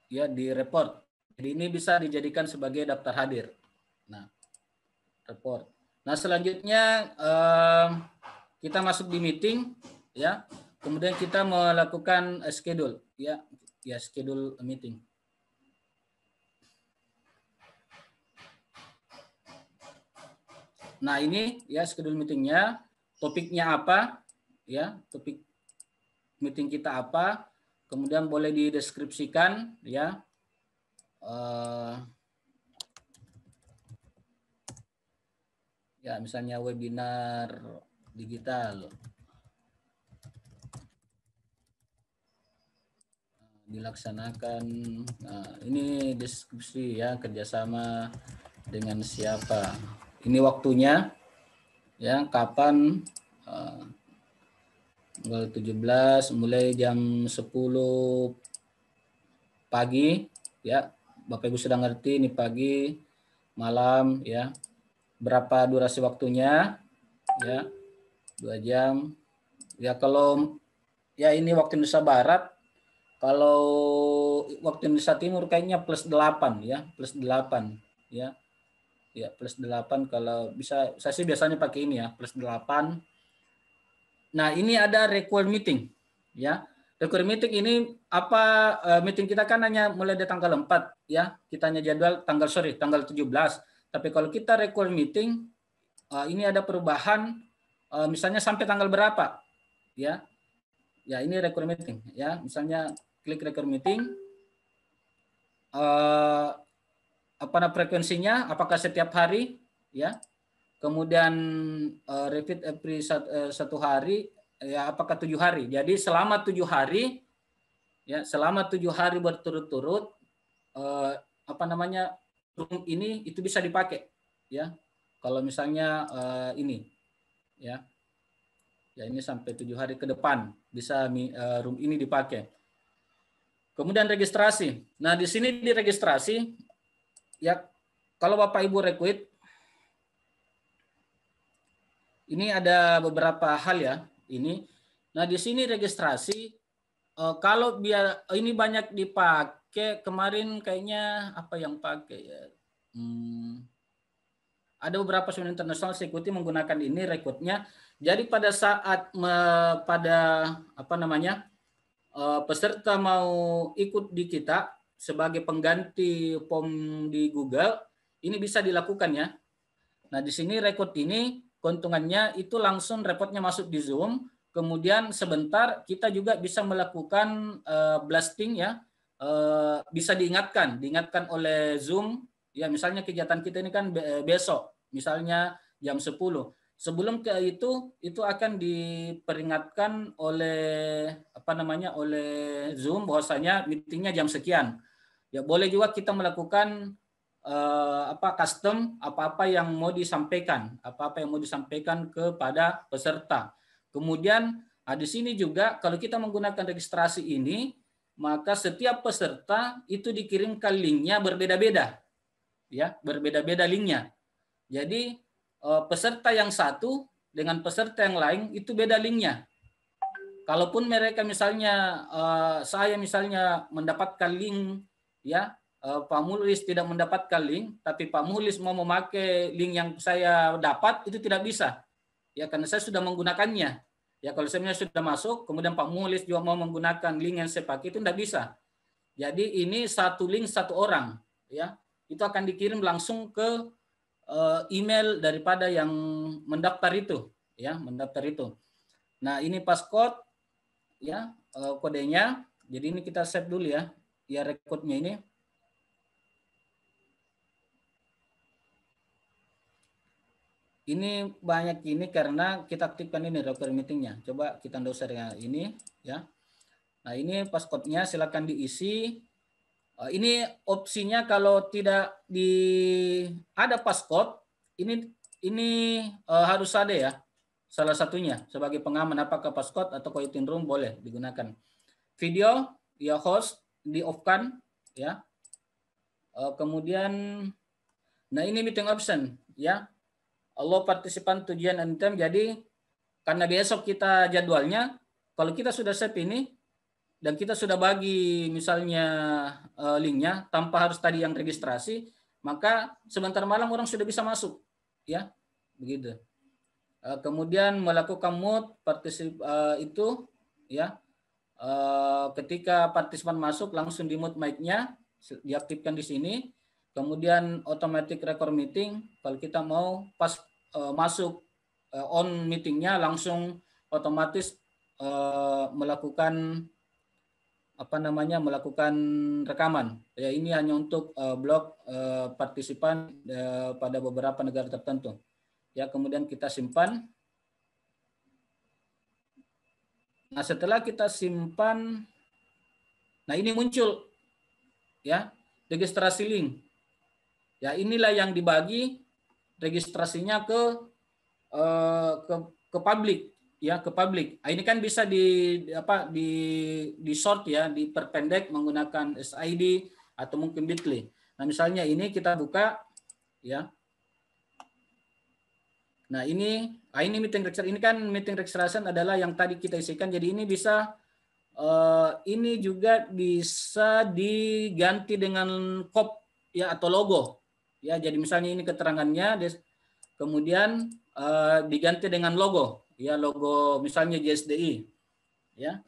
ya di report. Jadi ini bisa dijadikan sebagai daftar hadir. Nah, report. Nah, selanjutnya kita masuk di meeting ya. Kemudian kita melakukan schedule ya, schedule meeting. Nah, ini ya schedule meetingnya, topiknya apa ya, topik meeting kita apa, kemudian boleh dideskripsikan ya. Ya, misalnya webinar digital. Dilaksanakan, nah, ini diskusi ya, kerjasama dengan siapa, ini waktunya ya, kapan, tanggal 17 mulai jam 10 pagi ya, Bapak Ibu sudah ngerti ini pagi malam ya, berapa durasi waktunya ya, 2 jam ya. Kalau ya ini waktu Indonesia Barat, kalau waktu Indonesia Timur kayaknya +8 ya, +8 ya. Ya, +8 kalau bisa, saya sih biasanya pakai ini ya, +8. Nah, ini ada require meeting ya. Require meeting ini apa, meeting kita kan hanya mulai dari tanggal 4 ya. Kita hanya jadwal tanggal 17. Tapi kalau kita require meeting ini ada perubahan misalnya sampai tanggal berapa ya. Ya, ini require meeting ya. Misalnya klik require meeting, apa frekuensinya, apakah setiap hari ya, kemudian repeat every 1 hari ya, apakah 7 hari. Jadi selama 7 hari ya, selama 7 hari berturut-turut room ini itu bisa dipakai ya. Kalau misalnya ini ya, ini sampai 7 hari ke depan bisa room ini dipakai. Kemudian registrasi. Nah, di sini di registrasi Ya, kalau Bapak Ibu rekrut, ini ada beberapa hal ya. Ini, nah di sini registrasi. Kalau biar ini banyak dipakai kemarin kayaknya apa yang pakai ya? Ada beberapa student internasional security menggunakan ini rekrutnya. Jadi pada saat pada apa namanya peserta mau ikut di kita sebagai pengganti form di Google, ini bisa dilakukan ya. Nah di sini rekrut ini keuntungannya itu langsung reportnya masuk di Zoom. Kemudian sebentar kita juga bisa melakukan blasting ya, bisa diingatkan oleh Zoom ya, misalnya kegiatan kita ini kan besok misalnya jam 10. Sebelum ke itu akan diperingatkan oleh apa namanya oleh Zoom bahwasanya meetingnya jam sekian. Ya boleh juga kita melakukan custom apa-apa yang mau disampaikan kepada peserta. Kemudian di sini juga kalau kita menggunakan registrasi ini, maka setiap peserta itu dikirimkan linknya berbeda-beda, ya berbeda-beda linknya. Jadi peserta yang satu dengan peserta yang lain itu beda linknya. Kalaupun mereka misalnya saya misalnya mendapatkan link ya, Pak Mulis tidak mendapatkan link, tapi Pak Mulis mau memakai link yang saya dapat itu tidak bisa. Ya karena saya sudah menggunakannya. Ya kalau saya sudah masuk, kemudian Pak Mulis juga mau menggunakan link yang saya pakai itu tidak bisa. Jadi ini satu link satu orang, ya itu akan dikirim langsung ke email daripada yang mendaftar itu, ya mendaftar itu. Nah ini passcode, ya kodenya. Jadi ini kita save dulu ya, ya rekodnya ini. Ini banyak ini karena kita aktifkan ini record meetingnya. Coba kita download dengan ini ya. Nah ini passcode-nya silakan diisi. Ini opsinya kalau tidak ada passcode, ini harus ada ya. Salah satunya sebagai pengaman apakah passcode atau waiting room boleh digunakan. Video ya host di off-kan ya. Kemudian nah ini meeting option ya. Allow partisipan tujuan and time. Jadi karena besok kita jadwalnya, kalau kita sudah save ini dan kita sudah bagi misalnya linknya tanpa harus tadi yang registrasi, maka sebentar malam orang sudah bisa masuk, ya begitu. Kemudian melakukan mute itu, ya ketika partisipan masuk langsung di mute mic-nya, diaktifkan di sini. Kemudian automatic record meeting, kalau kita mau pas masuk on meetingnya langsung otomatis melakukan melakukan rekaman. Ya ini hanya untuk blok partisipan pada beberapa negara tertentu. Ya kemudian kita simpan. Nah setelah kita simpan, nah ini muncul ya registrasi link. Ya inilah yang dibagi registrasinya ke publik ya, ke publik. Ini kan bisa di short ya, diperpendek menggunakan SID atau mungkin Bitly. Nah misalnya ini kita buka ya. Nah ini meeting registration, ini kan meeting registration adalah yang tadi kita isikan. Jadi ini bisa ini juga bisa diganti dengan kop ya atau logo ya. Jadi misalnya ini keterangannya, kemudian diganti dengan logo ya, logo misalnya JSDI ya.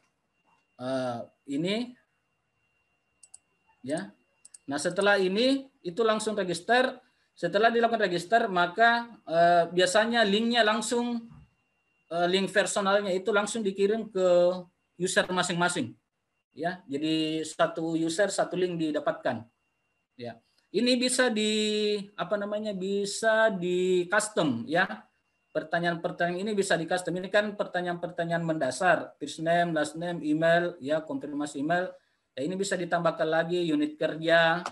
Ini ya. Nah setelah ini itu langsung register. Setelah dilakukan register maka biasanya linknya langsung link personalnya itu langsung dikirim ke user masing-masing ya. Jadi satu user satu link didapatkan ya. Ini bisa bisa di custom ya. Pertanyaan-pertanyaan ini bisa di custom. Ini kan pertanyaan-pertanyaan mendasar, first name, last name, email, ya konfirmasi email. Ya ini bisa ditambahkan lagi unit kerja,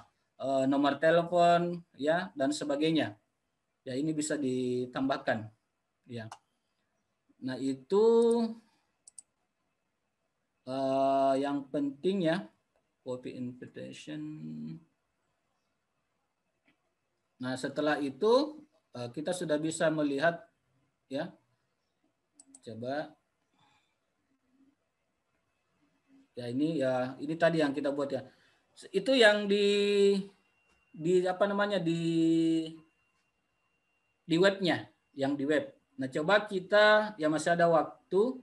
nomor telepon, ya dan sebagainya. Ya ini bisa ditambahkan. Ya. Nah itu yang penting ya, copy invitation. Nah, setelah itu kita sudah bisa melihat ya. Coba ya, ini tadi yang kita buat ya. Itu yang di apa namanya di webnya, yang di web. Nah, coba kita ya masih ada waktu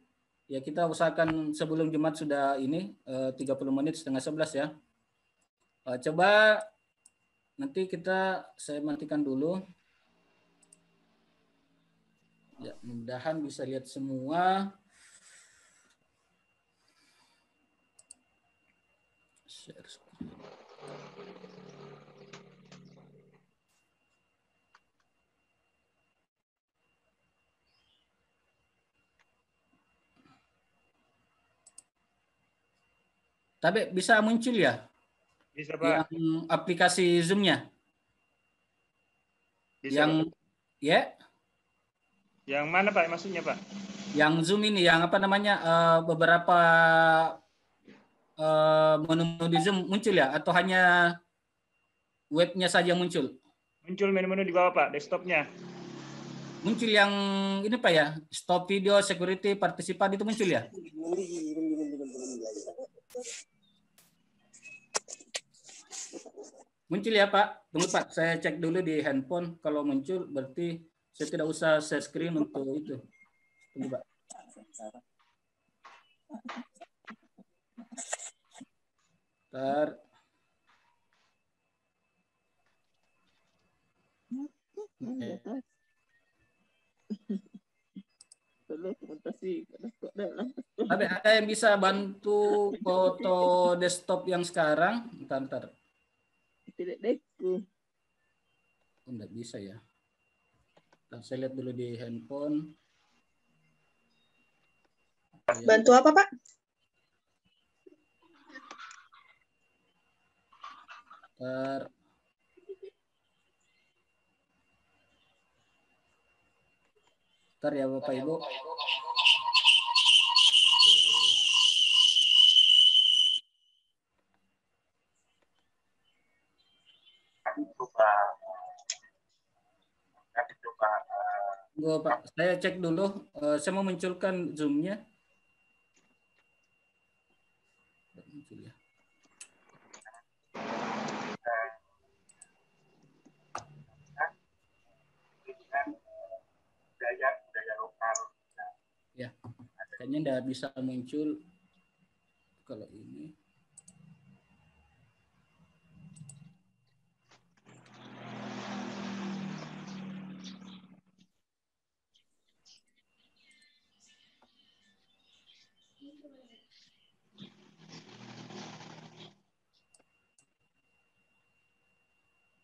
ya, kita usahakan sebelum Jumat sudah ini 30 menit, setengah 11 ya. Coba nanti saya matikan dulu. Ya, mudah-mudahan bisa lihat semua. Share screen. Tapi bisa muncul ya? Bisa, Pak. Yang aplikasi Zoom-nya? Bisa, yang Pak. Ya? Yang mana, Pak? Maksudnya, Pak? Yang Zoom ini, yang apa namanya, beberapa menu di Zoom muncul ya? Atau hanya webnya saja muncul? Muncul menu-menu di bawah, Pak, desktopnya. Muncul yang ini Pak ya, stop video, security, partisipan itu muncul ya? Muncul ya Pak? Tunggu Pak, saya cek dulu di handphone. Kalau muncul berarti saya tidak usah share screen untuk itu. Tunggu Pak. Bentar. Tapi ada yang bisa bantu foto desktop yang sekarang? Bentar. Enggak bisa ya. Saya lihat dulu di handphone. Bantu apa, Pak? Bentar ya Bapak Ibu. Pak, saya cek dulu. Saya mau munculkan Zoom-nya. Muncul ya. Ya, kayaknya tidak bisa muncul kalau ini.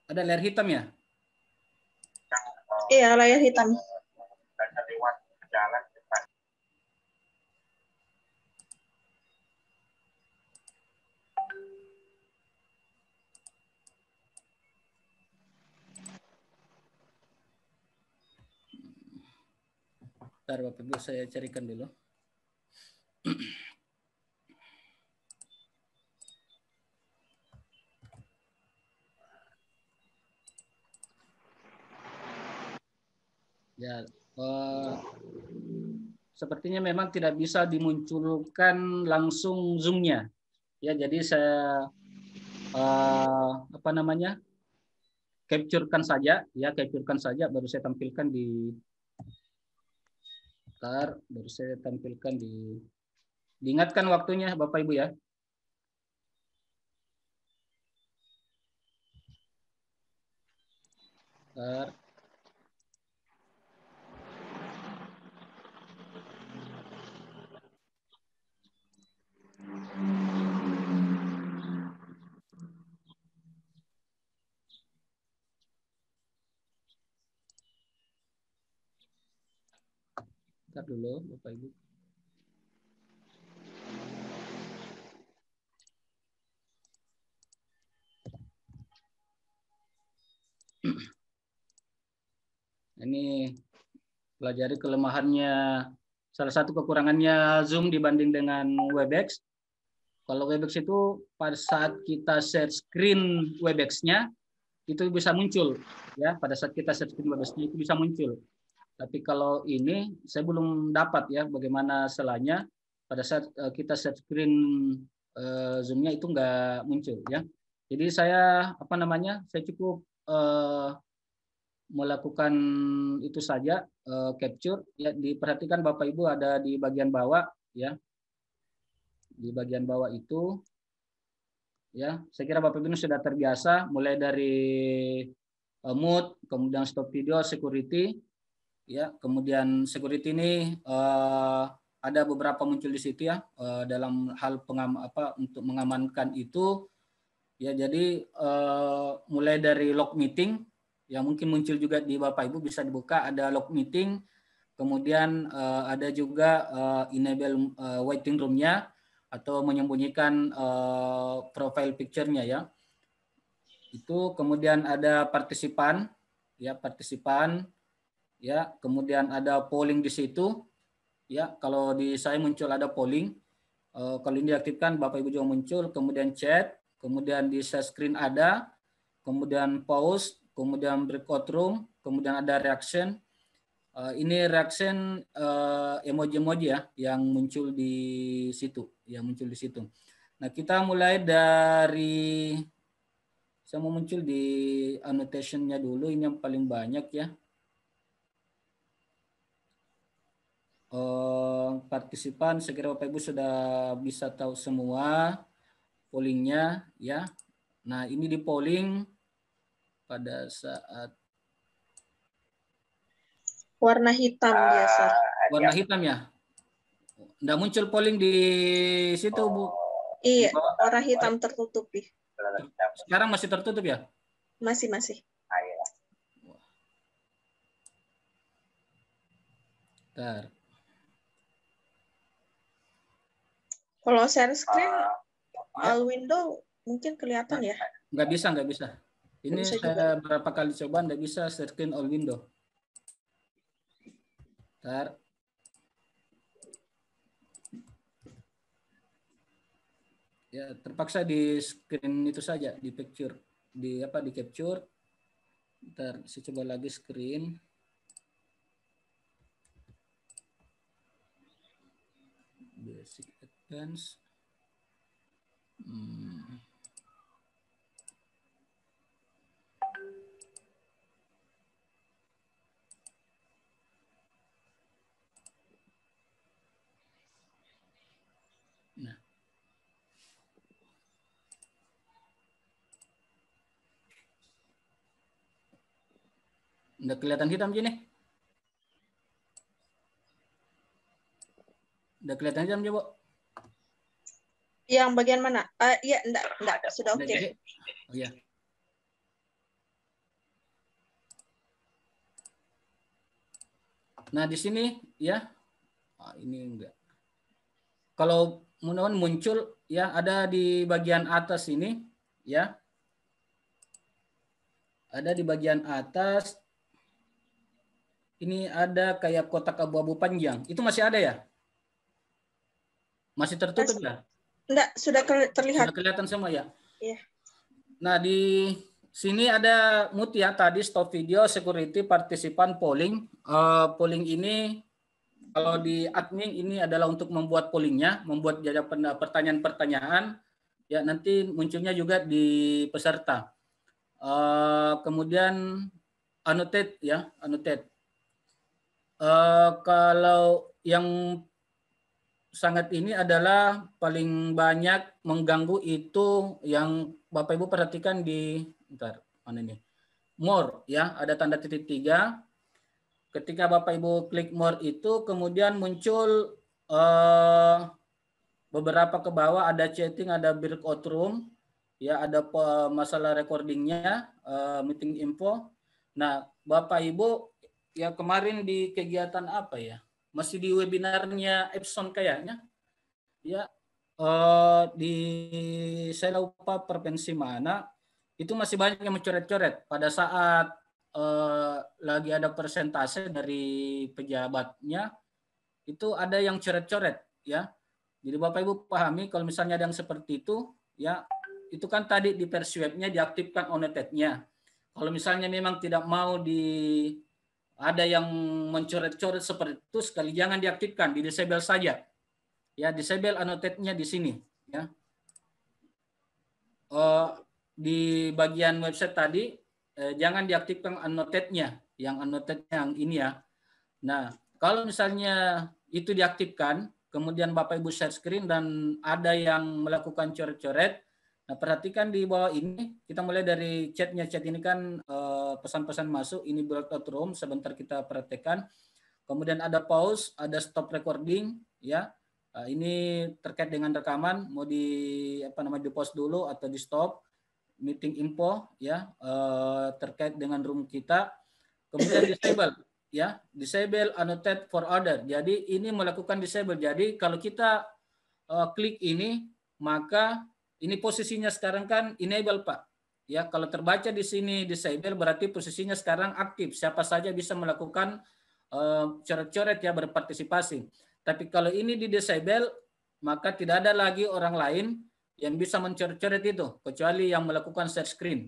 Ada layar hitam ya? Iya, layar hitam. Bentar Bapak Ibu, saya carikan dulu. Ya, sepertinya memang tidak bisa dimunculkan langsung Zoom-nya. Ya, jadi saya apa namanya, capture-kan saja, ya capture-kan saja, baru saya tampilkan di. Bentar, baru saya tampilkan di. Diingatkan waktunya, Bapak Ibu ya. Bentar. Bentar dulu, Bapak Ibu. Ini pelajari kelemahannya, salah satu kekurangannya Zoom dibanding dengan Webex. Kalau Webex itu pada saat kita share screen Webex-nya, itu bisa muncul ya pada saat kita search screen website itu bisa muncul. Tapi kalau ini saya belum dapat ya bagaimana selanya pada saat kita search screen Zoom-nya itu nggak muncul ya. Jadi saya saya cukup melakukan itu saja capture ya, diperhatikan Bapak Ibu ada di bagian bawah ya. Di bagian bawah itu ya, saya kira Bapak Ibu sudah terbiasa mulai dari mute, kemudian stop video, security ya, kemudian security ini ada beberapa muncul di situ ya dalam hal untuk mengamankan itu ya. Jadi mulai dari log meeting yang mungkin muncul juga di Bapak Ibu bisa dibuka, ada log meeting, kemudian ada juga enable waiting room-nya atau menyembunyikan profile picture-nya ya. Itu kemudian ada partisipan ya, kemudian ada polling di situ ya. Kalau di saya muncul ada polling. Kalau ini diaktifkan Bapak Ibu juga muncul, kemudian chat, kemudian di share screen ada, kemudian pause, kemudian breakout room, kemudian ada reaction. Ini reaction emoji-emoji ya yang muncul di situ, Nah, kita mulai dari saya mau muncul di annotation-nya dulu, ini yang paling banyak ya. Partisipan, saya kira Bapak Ibu sudah bisa tahu semua pollingnya ya. Nah, ini di polling pada saat Warna hitam dia, Sir. warna hitam ya. Nggak muncul polling di situ, Bu. Iya, warna hitam tertutupi. Sekarang masih tertutup ya? Masih. Bentar. Kalau share screen all window mungkin kelihatan ya? Nggak bisa. Ini Bisa saya berapa kali coba nggak bisa share screen all window. Bentar. Ya, terpaksa di screen itu saja, di picture, di capture. Bentar, saya coba lagi screen. Basic advance. Nah. Udah kelihatan hitam gini? Udah kelihatan hitam coba? Yang bagian mana? Iya, enggak, sudah oke. Oh iya. Nah, di sini ya. Ini enggak. Kalau muncul ya ada di bagian atas ini ya. Ada di bagian atas. Ini ada kayak kotak abu-abu panjang. Itu masih ada ya? Masih tertutup ya? Enggak, sudah terlihat. Sudah kelihatan semua ya? Iya. Nah, di sini ada mute ya, tadi stop video, security, partisipan, polling. Polling ini kalau di admin ini adalah untuk membuat pollingnya, membuat pertanyaan-pertanyaan. Ya, nanti munculnya juga di peserta. Kemudian annotate ya, annotate. Kalau yang sangat ini adalah paling banyak mengganggu itu yang Bapak Ibu perhatikan di mana ini? More ya, ada tanda titik 3. Ketika Bapak Ibu klik more itu kemudian muncul beberapa ke bawah, ada chatting, ada breakout room, ya ada masalah recordingnya, meeting info. Nah, Bapak Ibu ya kemarin di kegiatan apa ya? Masih di webinarnya Epson kayaknya, ya di saya lupa provinsi mana, itu masih banyak yang mencoret-coret pada saat lagi ada persentase dari pejabatnya, itu ada yang coret-coret ya. Jadi Bapak Ibu pahami kalau misalnya ada yang seperti itu, ya itu kan tadi di versi webnya diaktifkan annotate-nya. Kalau misalnya memang tidak mau ada yang mencoret-coret seperti itu, sekali jangan diaktifkan, di disable saja. Ya, disable annotate-nya di sini. Ya. Di bagian website tadi, jangan diaktifkan annotate-nya, yang annotate-nya yang ini ya. Nah, kalau misalnya itu diaktifkan, kemudian Bapak Ibu share screen dan ada yang melakukan coret-coret, nah perhatikan di bawah ini, kita mulai dari chatnya. Chat ini kan pesan-pesan masuk, ini breakout room, sebentar kita perhatikan. Kemudian ada pause, ada stop recording, ya. Ini terkait dengan rekaman, mau di pause dulu atau di stop. Meeting info, ya, terkait dengan room kita. Kemudian disable, ya, disable annotate for order. Jadi ini melakukan disable. Jadi kalau kita klik ini, maka ini posisinya sekarang kan enable, Pak. Ya, kalau terbaca di sini disable berarti posisinya sekarang aktif. Siapa saja bisa melakukan coret-coret ya, berpartisipasi. Tapi kalau ini di disable, maka tidak ada lagi orang lain yang bisa mencoret-coret itu kecuali yang melakukan share screen.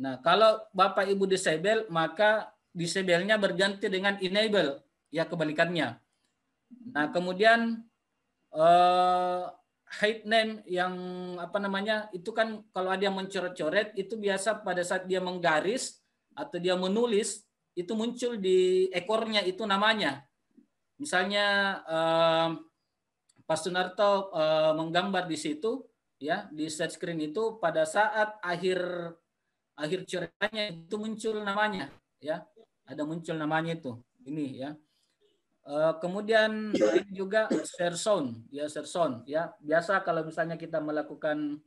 Nah, kalau Bapak Ibu disable, maka disable-nya berganti dengan enable, ya kebalikannya. Nah, kemudian hide name yang itu kan kalau ada yang mencoret-coret itu biasa pada saat dia menggaris atau dia menulis itu muncul di ekornya itu namanya. Misalnya Pak Sunarto menggambar di situ ya, di share screen itu pada saat akhir coretannya itu muncul namanya ya. Ada muncul namanya itu. Ini ya. Kemudian ini juga share sound ya. Biasa kalau misalnya kita melakukan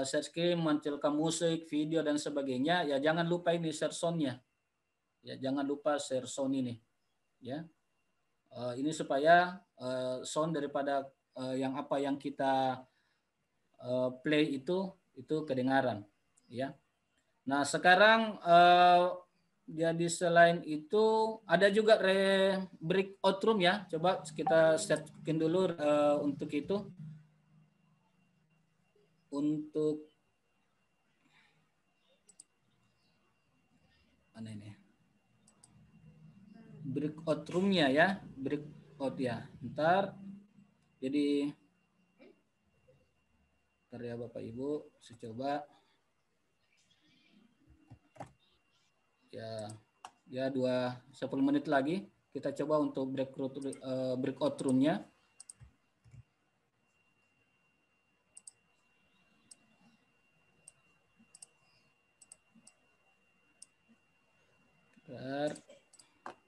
share screen, munculkan musik, video dan sebagainya, ya jangan lupa ini share sound-nya. Ya, jangan lupa share sound ini. Ya. Ini supaya sound daripada yang kita play itu kedengaran, ya. Nah, sekarang jadi selain itu ada juga breakout room ya. Coba kita setting dulu untuk itu. Untuk mana ini? Breakout room-nya ya. Breakout ya. Ntar. Jadi ntar ya Bapak Ibu, saya coba. Ya 10 menit lagi kita coba untuk breakout room-nya.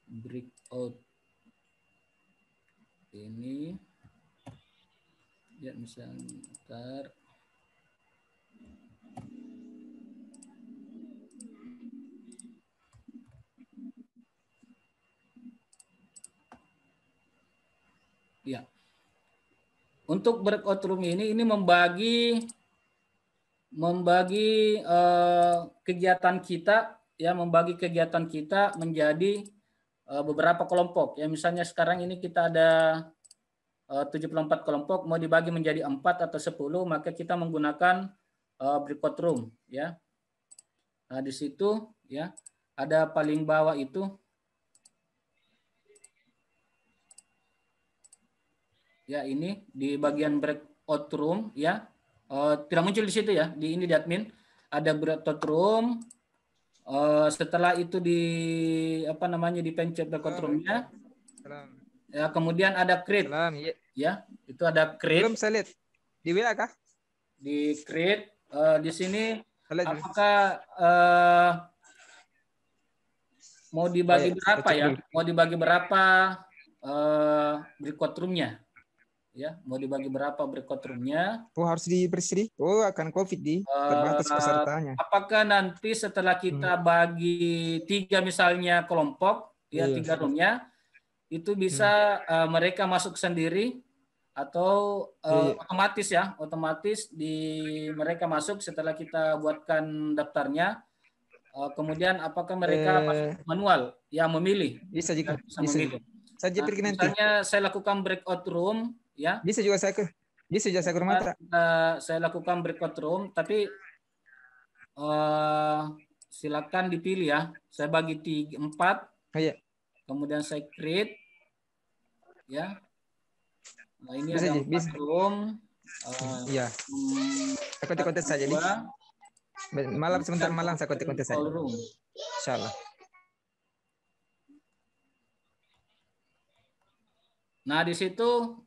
Breakout ini ya, misalnya ntar ya. Untuk breakout room ini membagi kegiatan kita ya, membagi kegiatan kita menjadi beberapa kelompok. Ya, misalnya sekarang ini kita ada 74 kelompok, mau dibagi menjadi 4 atau 10, maka kita menggunakan breakout room ya. Nah, di situ ya ada paling bawah itu ya, ini di bagian breakout room ya, tidak muncul di situ ya, di ini di admin ada breakout room. Setelah itu dipencet breakout room-nya ya, kemudian ada create ya, itu ada create. Belum saya lihat di WA kah? Di create di sini apakah mau dibagi berapa ya? Mau dibagi berapa breakout room-nya? Ya, mau dibagi berapa breakout room-nya? Oh, harus dibersih. Oh, akan COVID terbatas pesertanya. Apakah nanti setelah kita bagi 3 misalnya kelompok, ya 3 room-nya, itu bisa mereka masuk sendiri atau otomatis ya, otomatis mereka masuk setelah kita buatkan daftarnya. Kemudian apakah mereka masuk manual yang memilih? Bisa juga. Memilih. Saja pergi nanti. Misalnya saya lakukan breakout room ya. Bisa juga saya ke rumah. Saya lakukan breakout room, tapi silakan dipilih ya. Saya bagi 4, Oh iya, kemudian saya create, ya. Nah ini bisa ada Ji, 4 bisa. room. Iya. Saya kontak-kontak saja nih. 2, Malam sebentar malam saya kontak-kontak saja. all room. Insyaallah. Nah di situ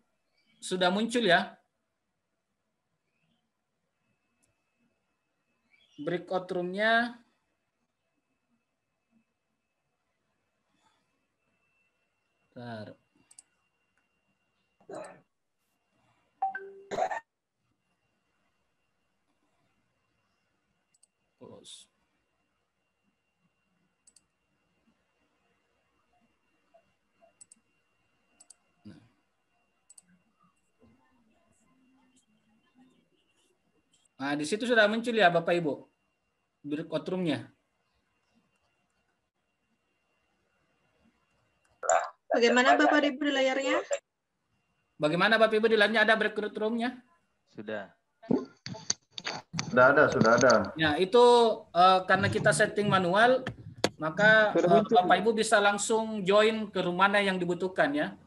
sudah muncul ya breakout room-nya. Bentar. Close. Nah, di situ sudah muncul ya Bapak Ibu breakout room-nya. Bagaimana Bapak Ibu di layarnya? Bagaimana Bapak Ibu di layarnya ada breakout room-nya? Sudah. Sudah ada. Ya, itu karena kita setting manual, maka Bapak Ibu bisa langsung join ke room mana yang dibutuhkan ya.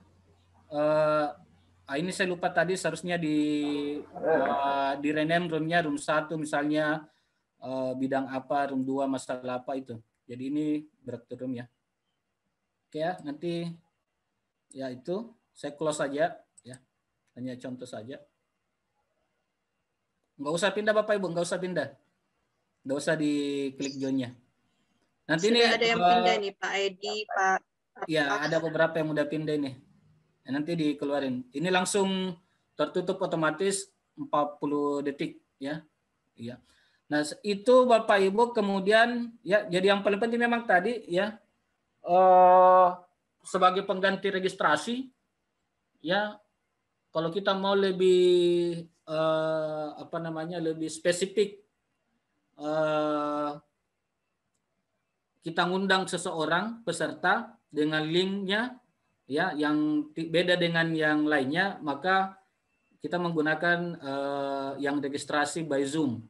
Ini saya lupa tadi seharusnya di rename room-nya room 1 misalnya bidang apa, room 2 masalah apa itu. Jadi ini breakout room ya. Oke ya, nanti ya itu saya close saja ya. Hanya contoh saja. Nggak usah pindah Bapak Ibu, nggak usah pindah. Nggak usah diklik join-nya. Nanti Sudah ini ada yang pindah nih Pak Edi, Pak. ya, ada beberapa yang udah pindah nih. Nanti dikeluarin. Ini langsung tertutup otomatis 40 detik ya. Iya. Nah, itu Bapak Ibu kemudian ya, jadi yang paling penting memang tadi ya sebagai pengganti registrasi ya, kalau kita mau lebih lebih spesifik, kita ngundang seseorang peserta dengan linknya ya yang beda dengan yang lainnya, maka kita menggunakan yang registrasi by Zoom.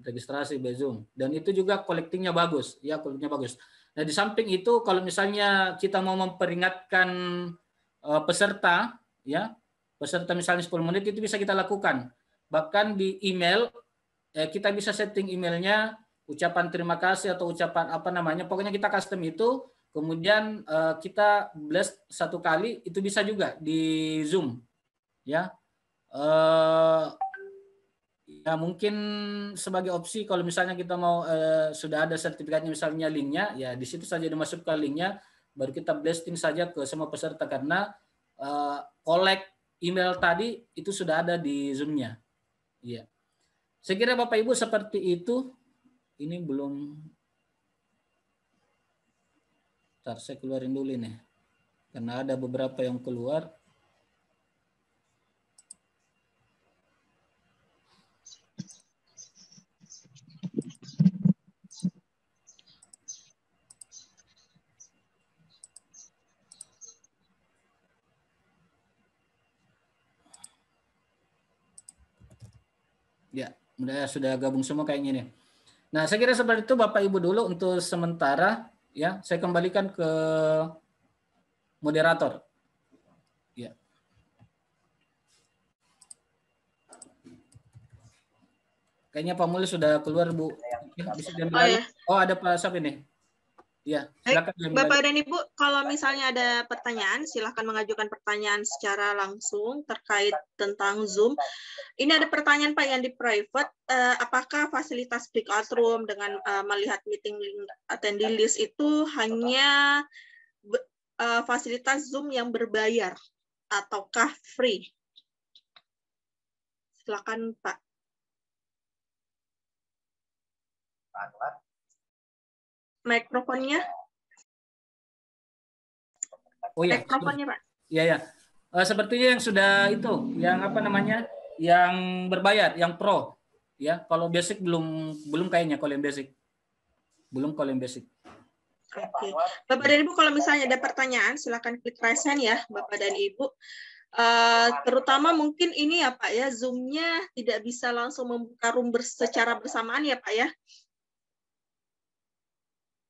Registrasi by Zoom. Dan itu juga collectingnya bagus, ya collectingnya bagus. Nah di samping itu kalau misalnya kita mau memperingatkan peserta, ya peserta misalnya 10 menit itu bisa kita lakukan. Bahkan di email kita bisa setting emailnya ucapan terima kasih atau ucapan apa namanya, pokoknya kita custom itu. Kemudian kita blast 1 kali itu bisa juga di Zoom, ya. Ya mungkin sebagai opsi kalau misalnya kita mau sudah ada sertifikatnya misalnya linknya, ya di situ saja dimasukkan linknya, baru kita blasting saja ke semua peserta karena collect email tadi itu sudah ada di Zoom-nya. Iya. Saya kira Bapak Ibu seperti itu. Ini belum. Ntar saya keluarin dulu nih, karena ada beberapa yang keluar. Ya, sudah gabung semua kayaknya nih. Nah, saya kira seperti itu Bapak Ibu dulu untuk sementara. Ya, saya kembalikan ke moderator. Ya. Kayaknya Pak Mulya sudah keluar, Bu. Bisa diambil lagi. Oh, ada Pak Sap ini. Ya, silakan. Bapak dan Ibu, kalau misalnya ada pertanyaan, silahkan mengajukan pertanyaan secara langsung terkait tentang Zoom. Ini ada pertanyaan Pak yang di private, apakah fasilitas breakout room dengan melihat meeting link attendee list itu hanya fasilitas Zoom yang berbayar ataukah free? Silakan Pak. Mikrofonnya. Oh ya. Mikrofonnya Pak. Iya ya. Sepertinya yang sudah itu, yang apa namanya, yang berbayar, yang pro, ya. Kalau basic belum kayaknya kalau yang basic, belum kalau yang basic. Oke, Bapak dan Ibu, kalau misalnya ada pertanyaan, silakan klik raise hand ya, Bapak dan Ibu. Terutama mungkin ini ya Pak ya, Zoom-nya tidak bisa langsung membuka room secara bersamaan ya Pak ya.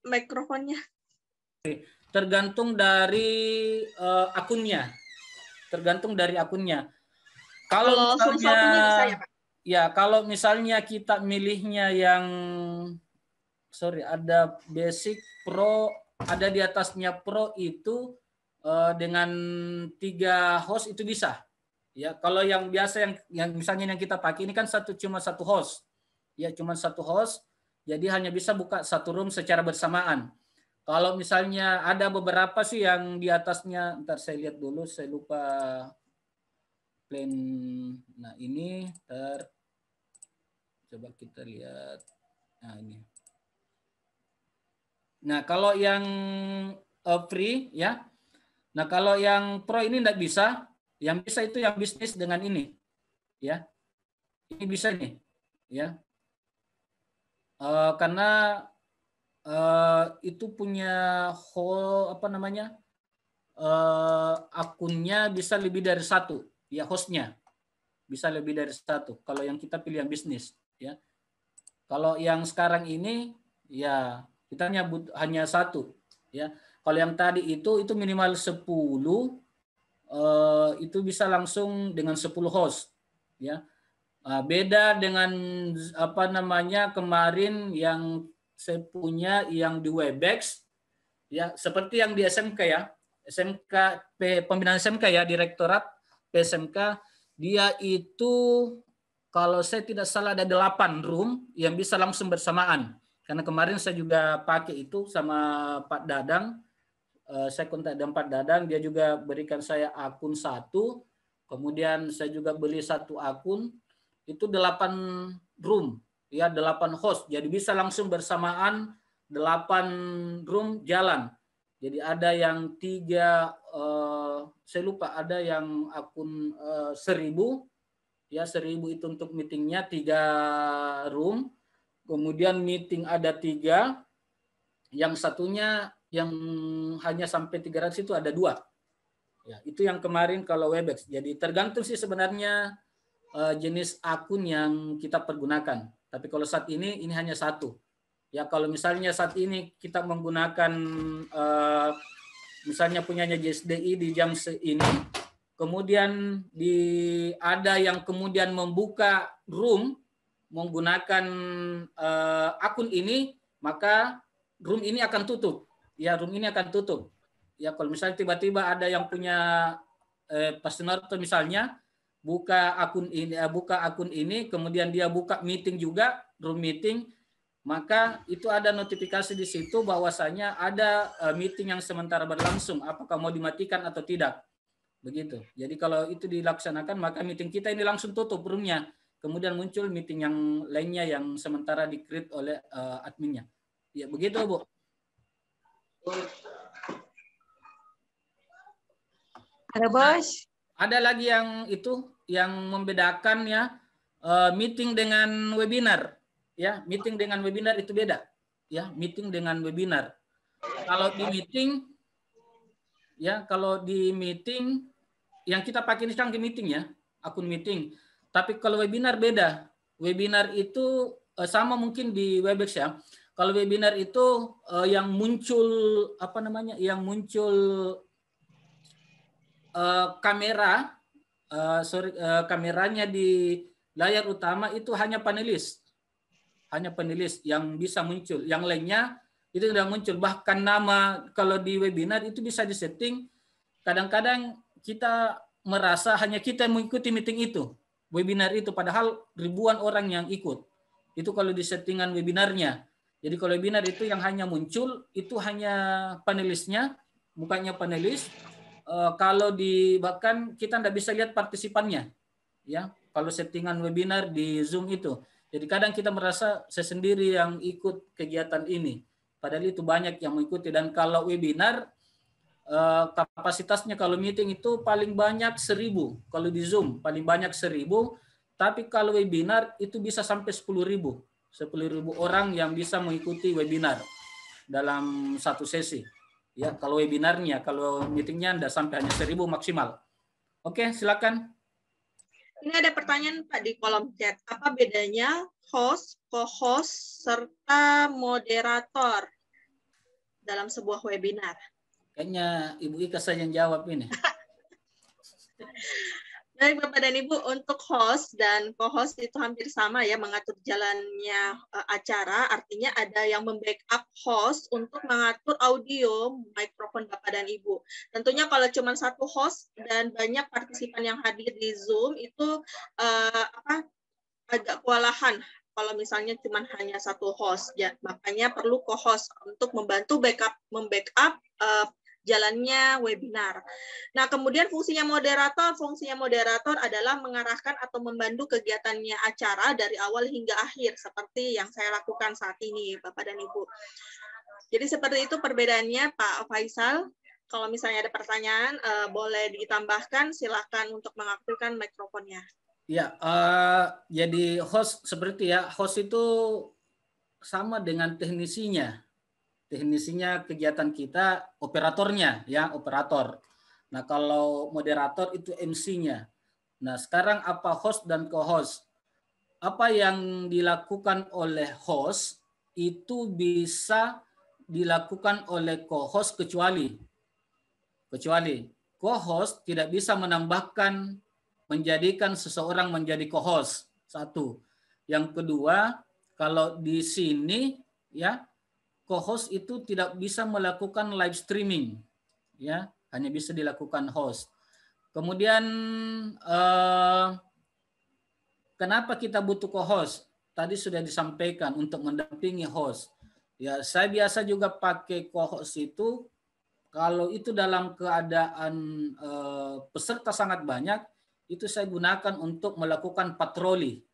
mikrofonnya. Tergantung dari akunnya. Tergantung dari akunnya. Kalau misalnya, bisa ya, Pak? Ya, kalau misalnya kita milihnya yang, ada basic, pro, ada di atasnya pro itu dengan 3 host itu bisa. Ya, kalau yang biasa yang misalnya yang kita pakai ini kan cuma satu host. Ya, cuma satu host. Jadi hanya bisa buka satu room secara bersamaan. Kalau misalnya ada beberapa sih yang di atasnya, ntar saya lihat dulu, saya lupa plan. Nah, ini coba kita lihat. Nah, ini. Nah, kalau yang free ya. Nah, kalau yang pro ini enggak bisa. Yang bisa itu yang bisnis dengan ini. Ya. Ini bisa nih, ya. Karena itu punya akunnya bisa lebih dari satu, ya, hostnya bisa lebih dari satu. Kalau yang kita pilih yang bisnis, ya. Kalau yang sekarang ini, ya kita hanya satu, ya. Kalau yang tadi itu minimal 10, itu bisa langsung dengan 10 host, ya. Beda dengan kemarin yang saya punya yang di Webex, ya, seperti yang di SMK ya, pembinaan SMK ya, Direktorat PSMK, dia itu kalau saya tidak salah ada 8 room yang bisa langsung bersamaan. Karena kemarin saya juga pakai itu sama Pak Dadang, saya kontak dengan Pak Dadang, dia juga berikan saya akun 1, kemudian saya juga beli 1 akun, itu 8 room, ya, 8 host. Jadi bisa langsung bersamaan 8 room jalan. Jadi ada yang 3, saya lupa, ada yang akun 1000, ya, 1000 itu untuk meetingnya 3 room. Kemudian meeting ada 3, yang satunya yang hanya sampai 300 itu ada 2. Ya, itu yang kemarin kalau Webex. Jadi tergantung sih sebenarnya jenis akun yang kita pergunakan. Tapi kalau saat ini hanya 1. Ya, kalau misalnya saat ini kita menggunakan misalnya punyanya JSDI di jam ini, kemudian ada yang kemudian membuka room menggunakan akun ini, maka room ini akan tutup. Ya, room ini akan tutup. Ya, kalau misalnya tiba-tiba ada yang punya partner misalnya buka akun ini, kemudian dia buka meeting juga, room meeting, maka itu ada notifikasi di situ bahwasanya ada meeting yang sementara berlangsung, apakah mau dimatikan atau tidak. Begitu. Jadi kalau itu dilaksanakan, maka meeting kita ini langsung tutup roomnya. Kemudian muncul meeting yang lainnya yang sementara di-create oleh adminnya. Ya, begitu, Bu. Ada, Bos? Ada lagi yang membedakan ya, meeting dengan webinar. Ya, meeting dengan webinar itu beda. Ya, meeting dengan webinar. Kalau di meeting, ya, yang kita pakai ini sekarang di meeting ya, akun meeting. Tapi kalau webinar beda. Webinar itu sama mungkin di Webex ya. Kalau webinar itu yang muncul yang muncul kameranya di layar utama itu hanya panelis yang bisa muncul, yang lainnya itu tidak muncul. Bahkan nama kalau di webinar itu bisa disetting. Kadang-kadang kita merasa hanya kita yang mengikuti meeting itu, webinar itu, padahal ribuan orang yang ikut. Itu kalau di settingan webinarnya. Jadi kalau webinar itu yang hanya muncul itu hanya panelisnya, bukannya panelis. Kalau bahkan kita tidak bisa lihat partisipannya, ya. Kalau settingan webinar di Zoom itu, jadi kadang kita merasa saya sendiri yang ikut kegiatan ini, padahal itu banyak yang mengikuti. Dan kalau webinar kapasitasnya kalau meeting itu paling banyak 1000, kalau di Zoom paling banyak 1000, tapi kalau webinar itu bisa sampai 10.000 orang yang bisa mengikuti webinar dalam satu sesi. Ya, kalau webinarnya, kalau meetingnya Anda sampai hanya 1000 maksimal. Oke, silakan. Ini ada pertanyaan Pak di kolom chat. Apa bedanya host, co-host, serta moderator? dalam sebuah webinar? Kayaknya Ibu Ika saja yang jawab ini. Baik Bapak dan Ibu, untuk host dan co-host itu hampir sama ya, mengatur jalannya acara, artinya ada yang membackup host untuk mengatur audio, mikrofon Bapak dan Ibu. Tentunya kalau cuma satu host dan banyak partisipan yang hadir di Zoom itu agak kewalahan kalau misalnya cuma hanya satu host, ya. Makanya perlu co-host untuk membantu membackup jalannya webinar. Nah, kemudian fungsinya moderator adalah mengarahkan atau membantu kegiatannya acara dari awal hingga akhir, seperti yang saya lakukan saat ini, Bapak dan Ibu. Jadi seperti itu perbedaannya, Pak Faisal. Kalau misalnya ada pertanyaan, boleh ditambahkan, silakan untuk mengaktifkan mikrofonnya. Ya, jadi host seperti ya, host itu sama dengan teknisinya. Teknisinya kegiatan kita, operatornya ya, operator. Nah, kalau moderator itu MC-nya. Nah, sekarang apa host dan co-host? Apa yang dilakukan oleh host itu bisa dilakukan oleh co-host kecuali co-host tidak bisa menjadikan seseorang menjadi co-host. Satu. Yang kedua, kalau di sini ya, co-host itu tidak bisa melakukan live streaming, ya, hanya bisa dilakukan host. Kemudian kenapa kita butuh co-host? Tadi sudah disampaikan untuk mendampingi host. Ya, saya biasa juga pakai co-host itu kalau itu dalam keadaan peserta sangat banyak, itu saya gunakan untuk melakukan patroli.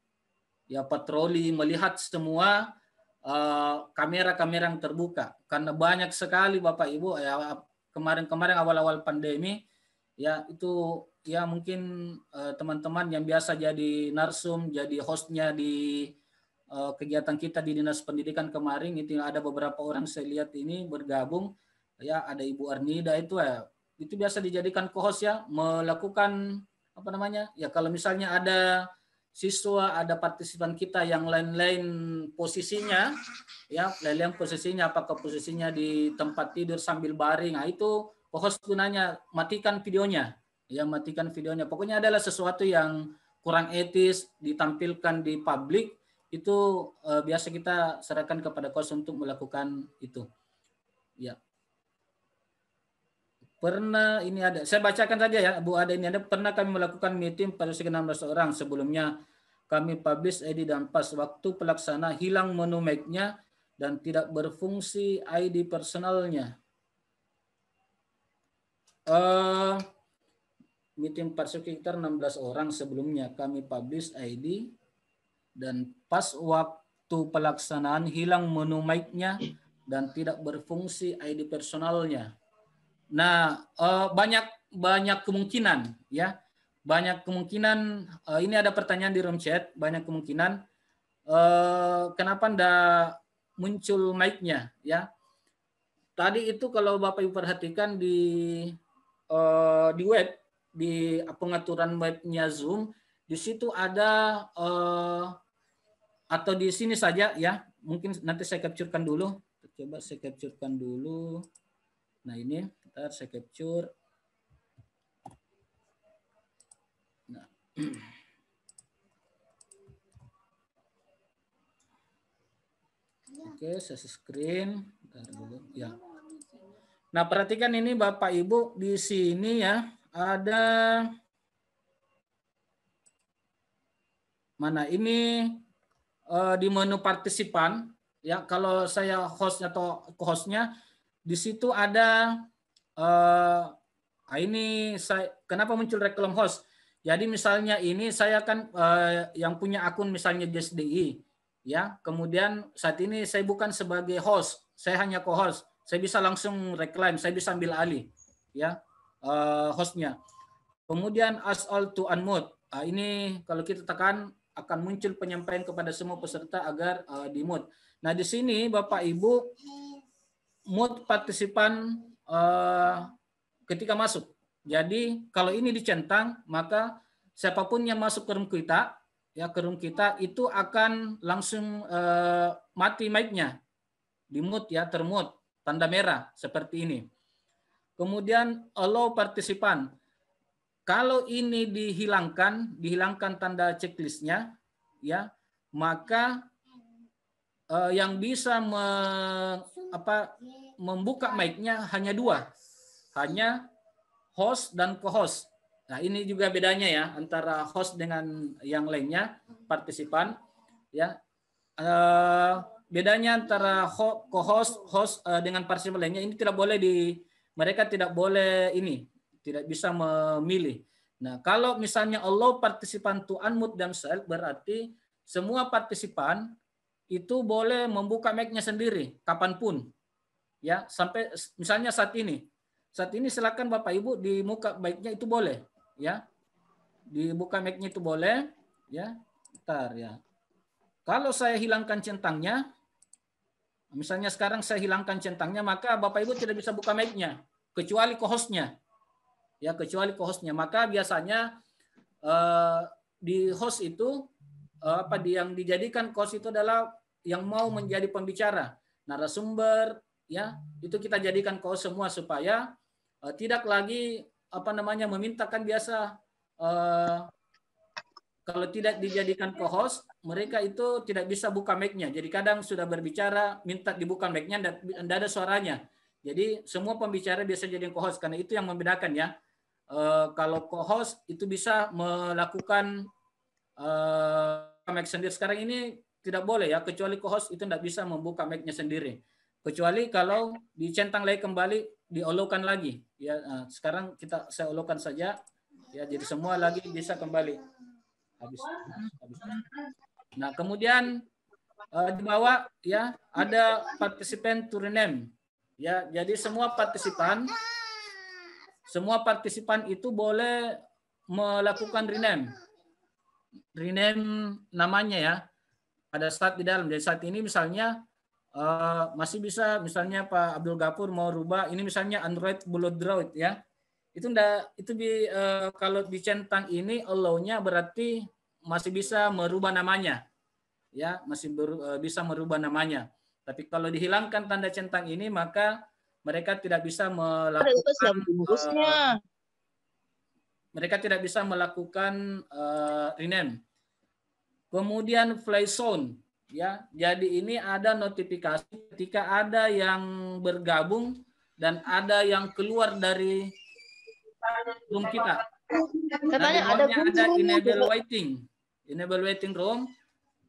Ya, patroli melihat semua kamera-kamera yang terbuka, karena banyak sekali Bapak Ibu ya, kemarin awal-awal pandemi ya, itu ya mungkin teman-teman yang biasa jadi narsum, jadi hostnya di kegiatan kita di Dinas Pendidikan kemarin, itu ada beberapa orang saya lihat ini bergabung ya, ada Ibu Arnida itu ya, itu biasa dijadikan co-host ya, melakukan apa namanya ya, kalau misalnya ada siswa, ada partisipan kita yang lain-lain posisinya, ya, lain-lain posisinya, apakah posisinya di tempat tidur sambil baring, nah itu host gunanya matikan videonya, ya, matikan videonya. Pokoknya adalah sesuatu yang kurang etis ditampilkan di publik, itu biasa kita serahkan kepada host untuk melakukan itu, ya. Pernah ini ada, saya bacakan saja ya Bu, ada ini ada, pernah kami melakukan meeting pada 16 orang, sebelumnya kami publish ID dan pas waktu pelaksana hilang menu mic-nya dan tidak berfungsi ID personalnya. Meeting pada sekitar 16 orang, sebelumnya kami publish ID dan pas waktu pelaksanaan hilang menu mic-nya dan tidak berfungsi ID personalnya. Nah, banyak kemungkinan ya, banyak kemungkinan. Ini ada pertanyaan di room chat, banyak kemungkinan kenapa ndak muncul mic-nya ya. Tadi itu kalau Bapak Ibu perhatikan di web, di pengaturan webnya Zoom, di situ ada atau di sini saja ya, mungkin nanti saya capturekan dulu. Coba saya capturekan dulu. Nah ini, ntar saya capture. Nah. Oke, saya screen. Bentar dulu. Ya. Nah, perhatikan ini Bapak Ibu, di sini ya ada mana ini di menu partisipan ya. Kalau saya host atau co-hostnya, di situ ada ini saya, kenapa muncul reklam host? Jadi misalnya ini saya kan yang punya akun misalnya JSDI ya, kemudian saat ini saya bukan sebagai host, saya hanya co-host, saya bisa langsung reclaim, saya bisa ambil alih ya hostnya. Kemudian ask all to unmute, ini kalau kita tekan akan muncul penyampaian kepada semua peserta agar di-mute. Nah di sini Bapak Ibu, mute partisipan ketika masuk. Jadi kalau ini dicentang, maka siapapun yang masuk ke room kita, ya ke room kita itu akan langsung mati mic-nya, di mute ya, termute. tanda merah seperti ini. Kemudian allow partisipan. Kalau ini dihilangkan tanda checklistnya, ya, maka yang bisa membuka mic-nya hanya dua, hanya host dan co-host. Nah, ini juga bedanya ya antara host dengan yang lainnya, partisipan. Ya, bedanya antara co-host, host dengan partisipan lainnya ini tidak boleh mereka tidak boleh tidak bisa memilih. Nah, kalau misalnya allow participant to unmute themselves, berarti semua partisipan itu boleh membuka mic-nya sendiri kapanpun. Ya, sampai misalnya saat ini silakan Bapak Ibu dibuka mic-nya itu boleh, ya. Dibuka mic-nya itu boleh, ya. Bentar ya. Kalau saya hilangkan centangnya, misalnya sekarang saya hilangkan centangnya, maka Bapak Ibu tidak bisa buka mic-nya kecuali co-host-nya. Ya, kecuali co-host-nya. Maka biasanya di host itu yang dijadikan host itu adalah yang mau menjadi pembicara, narasumber, ya, itu kita jadikan host semua supaya tidak lagi memintakan biasa kalau tidak dijadikan co-host, mereka itu tidak bisa buka mic-nya. Jadi kadang sudah berbicara minta dibuka mic-nya dan tidak ada suaranya. Jadi semua pembicara biasa jadi co-host karena itu yang membedakan ya. Kalau co-host itu bisa melakukan mic sendiri. Sekarang ini tidak boleh ya, kecuali co-host itu tidak bisa membuka mic-nya sendiri. Kecuali kalau dicentang lagi kembali, diolokkan lagi. Ya, sekarang saya olokkan saja. Ya, jadi semua lagi bisa kembali. Habis. Nah, kemudian di bawah ya ada participant to rename. Ya, jadi semua partisipan itu boleh melakukan rename namanya ya. Pada saat di dalam. Jadi saat ini misalnya masih bisa misalnya Pak Abdul Ghafur mau rubah ini misalnya Android Bullet Droid ya. Kalau dicentang ini allow-nya berarti masih bisa merubah namanya. Ya, masih bisa merubah namanya. Tapi kalau dihilangkan tanda centang ini maka mereka tidak bisa melakukan rename. Kemudian fly zone ya. Jadi ini ada notifikasi ketika ada yang bergabung dan ada yang keluar dari room kita. Katanya ada enable waiting room.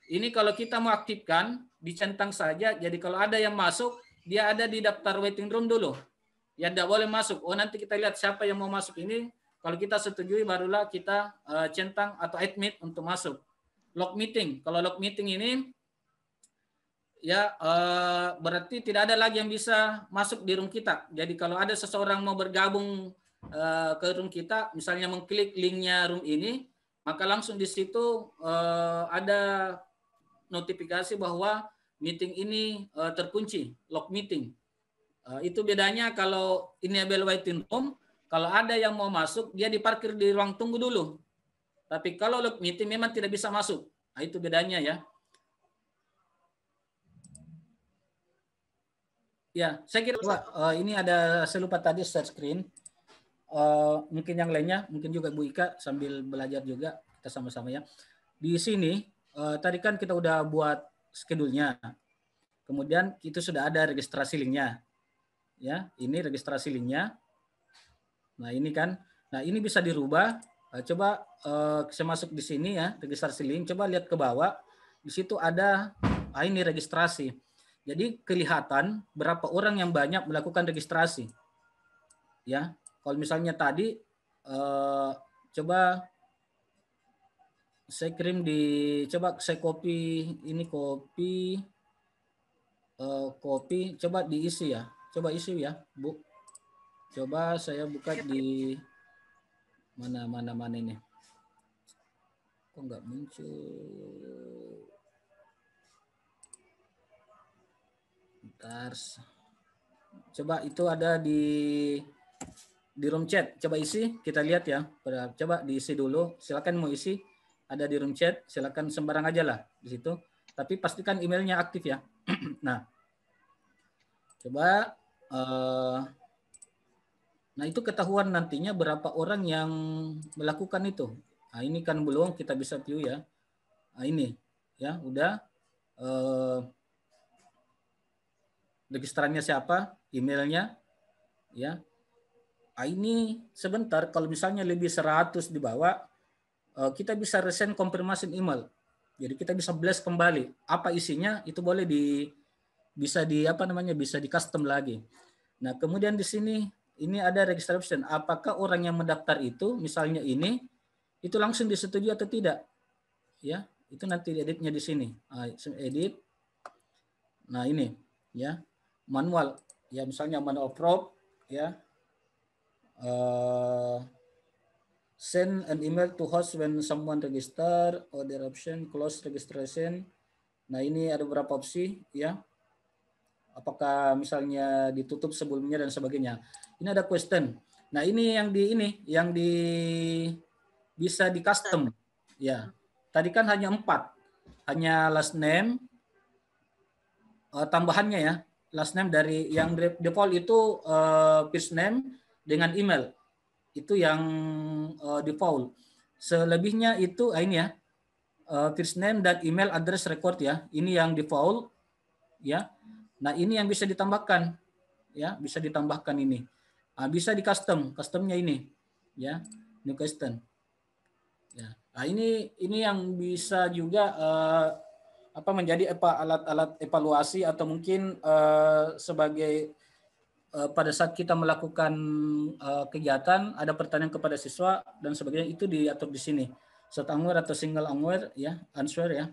Ini kalau kita mau aktifkan dicentang saja. Jadi kalau ada yang masuk, dia ada di daftar waiting room dulu. Ya tidak boleh masuk. Oh, nanti kita lihat siapa yang mau masuk ini. Kalau kita setujui barulah kita centang atau admit untuk masuk. Log meeting. Kalau log meeting ini ya berarti tidak ada lagi yang bisa masuk di room kita. Jadi kalau ada seseorang mau bergabung ke room kita, misalnya mengklik linknya room ini, maka langsung di situ ada notifikasi bahwa meeting ini terkunci, log meeting. Itu bedanya kalau enable waiting room, kalau ada yang mau masuk, dia diparkir di ruang tunggu dulu. Tapi kalau log meeting memang tidak bisa masuk. Nah, itu bedanya ya. Ya, saya kira ini saya lupa tadi share screen. Mungkin yang lainnya, mungkin juga Bu Ika sambil belajar juga, kita sama-sama ya. Di sini tadi kan kita udah buat schedule-nya. Kemudian itu sudah ada registrasi linknya. Ya, ini registrasi linknya. Nah, ini kan. Nah, ini bisa dirubah. Coba saya masuk di sini ya, registrasi link. Coba lihat ke bawah. Di situ ada ini registrasi. Jadi kelihatan berapa orang yang banyak melakukan registrasi. Ya, kalau misalnya tadi coba saya kirim coba saya copy ini copy coba diisi ya. Coba isi ya, Bu. Coba saya buka di mana ini. Kok nggak muncul? Bentar. Coba itu ada di room chat. Coba isi, kita lihat ya. Coba diisi dulu. Silakan mau isi. Ada di room chat. Silakan sembarang aja lah di situ. Tapi pastikan emailnya aktif ya. Nah, coba Nah, itu ketahuan nantinya berapa orang yang melakukan itu. Nah, ini kan belum kita bisa view ya. Nah, ini ya udah registerannya siapa, emailnya ya. Nah, ini sebentar kalau misalnya lebih 100 di bawah, kita bisa resend konfirmasi email. Jadi kita bisa blast kembali. Apa isinya itu boleh bisa di custom lagi. Nah, kemudian di sini ini ada register option. Apakah orang yang mendaftar itu misalnya ini itu langsung disetujui atau tidak? Ya, itu nanti editnya di sini. Edit. Nah, ini ya. Manual. Ya, misalnya manual prop ya. Send an email to host when someone register, order option, close registration. Nah, ini ada beberapa opsi ya. Apakah misalnya ditutup sebelumnya dan sebagainya. Ini ada question. Nah, ini yang bisa di custom ya. Tadi kan hanya 4. Hanya last name tambahannya ya. Last name dari yang default itu first name dengan email. Itu yang default. Selebihnya itu ini ya. First name dan email address record ya. Ini yang default ya. Nah, ini yang bisa ditambahkan ya, bisa ditambahkan ini. Bisa di customnya ini ya, new custom. Ya. Nah, ini yang bisa juga menjadi alat-alat evaluasi atau mungkin sebagai pada saat kita melakukan kegiatan ada pertanyaan kepada siswa dan sebagainya itu diatur di sini. Short answer atau single answer ya.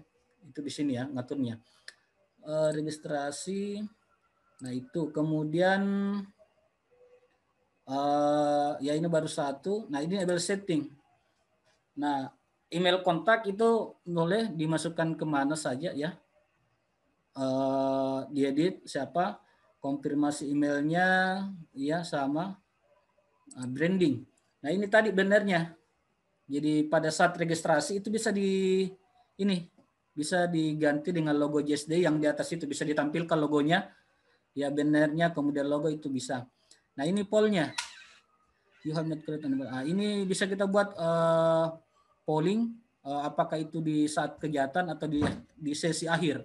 Itu di sini ya ngaturnya. Registrasi. Nah, itu kemudian ya ini baru 1. Nah, ini email setting. Nah, email kontak itu boleh dimasukkan kemana saja ya. Diedit siapa, konfirmasi emailnya ya sama branding. Nah, ini tadi benernya. Jadi pada saat registrasi itu bisa diganti dengan logo JSD yang di atas itu bisa ditampilkan logonya ya benernya, kemudian logo itu bisa. Nah, ini pollnya. You have not created ini bisa kita buat polling apakah itu di saat kegiatan atau di sesi akhir.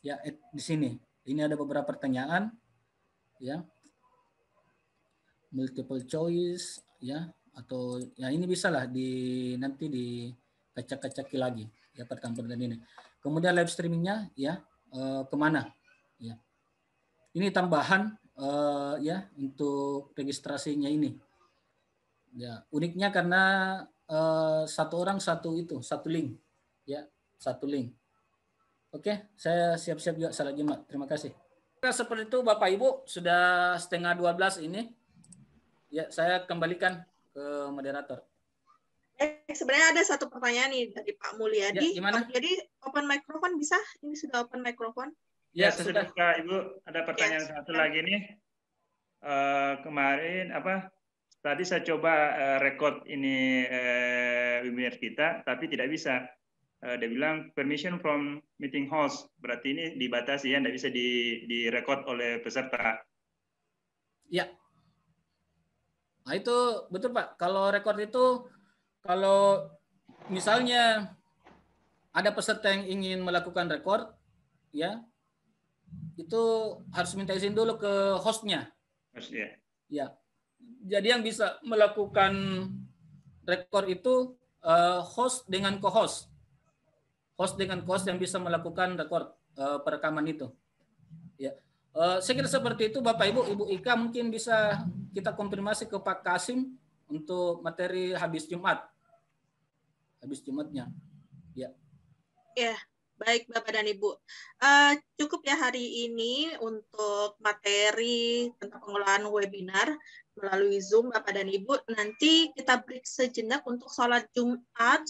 Ya, di sini. Ini ada beberapa pertanyaan ya. Multiple choice ya atau ya ini bisa lah nanti dikacak-kacaki lagi ya pertanyaan ini. Kemudian live streamingnya ya kemana ya. Ini tambahan ya untuk registrasinya ini. Ya, uniknya karena satu orang satu link. Ya, satu link. Oke, saya siap-siap juga salat Jumat. Terima kasih. Seperti itu Bapak Ibu, sudah 11:30 ini. Ya, saya kembalikan ke moderator. Sebenarnya ada satu pertanyaan nih dari Pak Mulyadi. Ya, gimana? Jadi open microphone bisa? Ini sudah open microphone. Ya, sudah Kak Ibu. Ada pertanyaan satu lagi nih. Kemarin tadi saya coba record ini webinar kita, tapi tidak bisa. Dia bilang permission from meeting host. Berarti ini dibatasi ya, tidak bisa direkod oleh peserta. Ya. Nah, itu betul Pak. Kalau record itu, kalau misalnya ada peserta yang ingin melakukan record, ya, itu harus minta izin dulu ke hostnya. Hostnya. Ya. Jadi yang bisa melakukan record itu host dengan co-host. Host dengan co-host yang bisa melakukan record perekaman itu. Ya. Saya kira seperti itu Bapak Ibu. Ibu Ika mungkin bisa kita konfirmasi ke Pak Kasim untuk materi habis Jumat. Habis Jumatnya. Ya. Ya, baik Bapak dan Ibu. Cukup ya hari ini untuk materi tentang pengolahan webinar melalui Zoom Bapak dan Ibu. Nanti kita break sejenak untuk sholat Jumat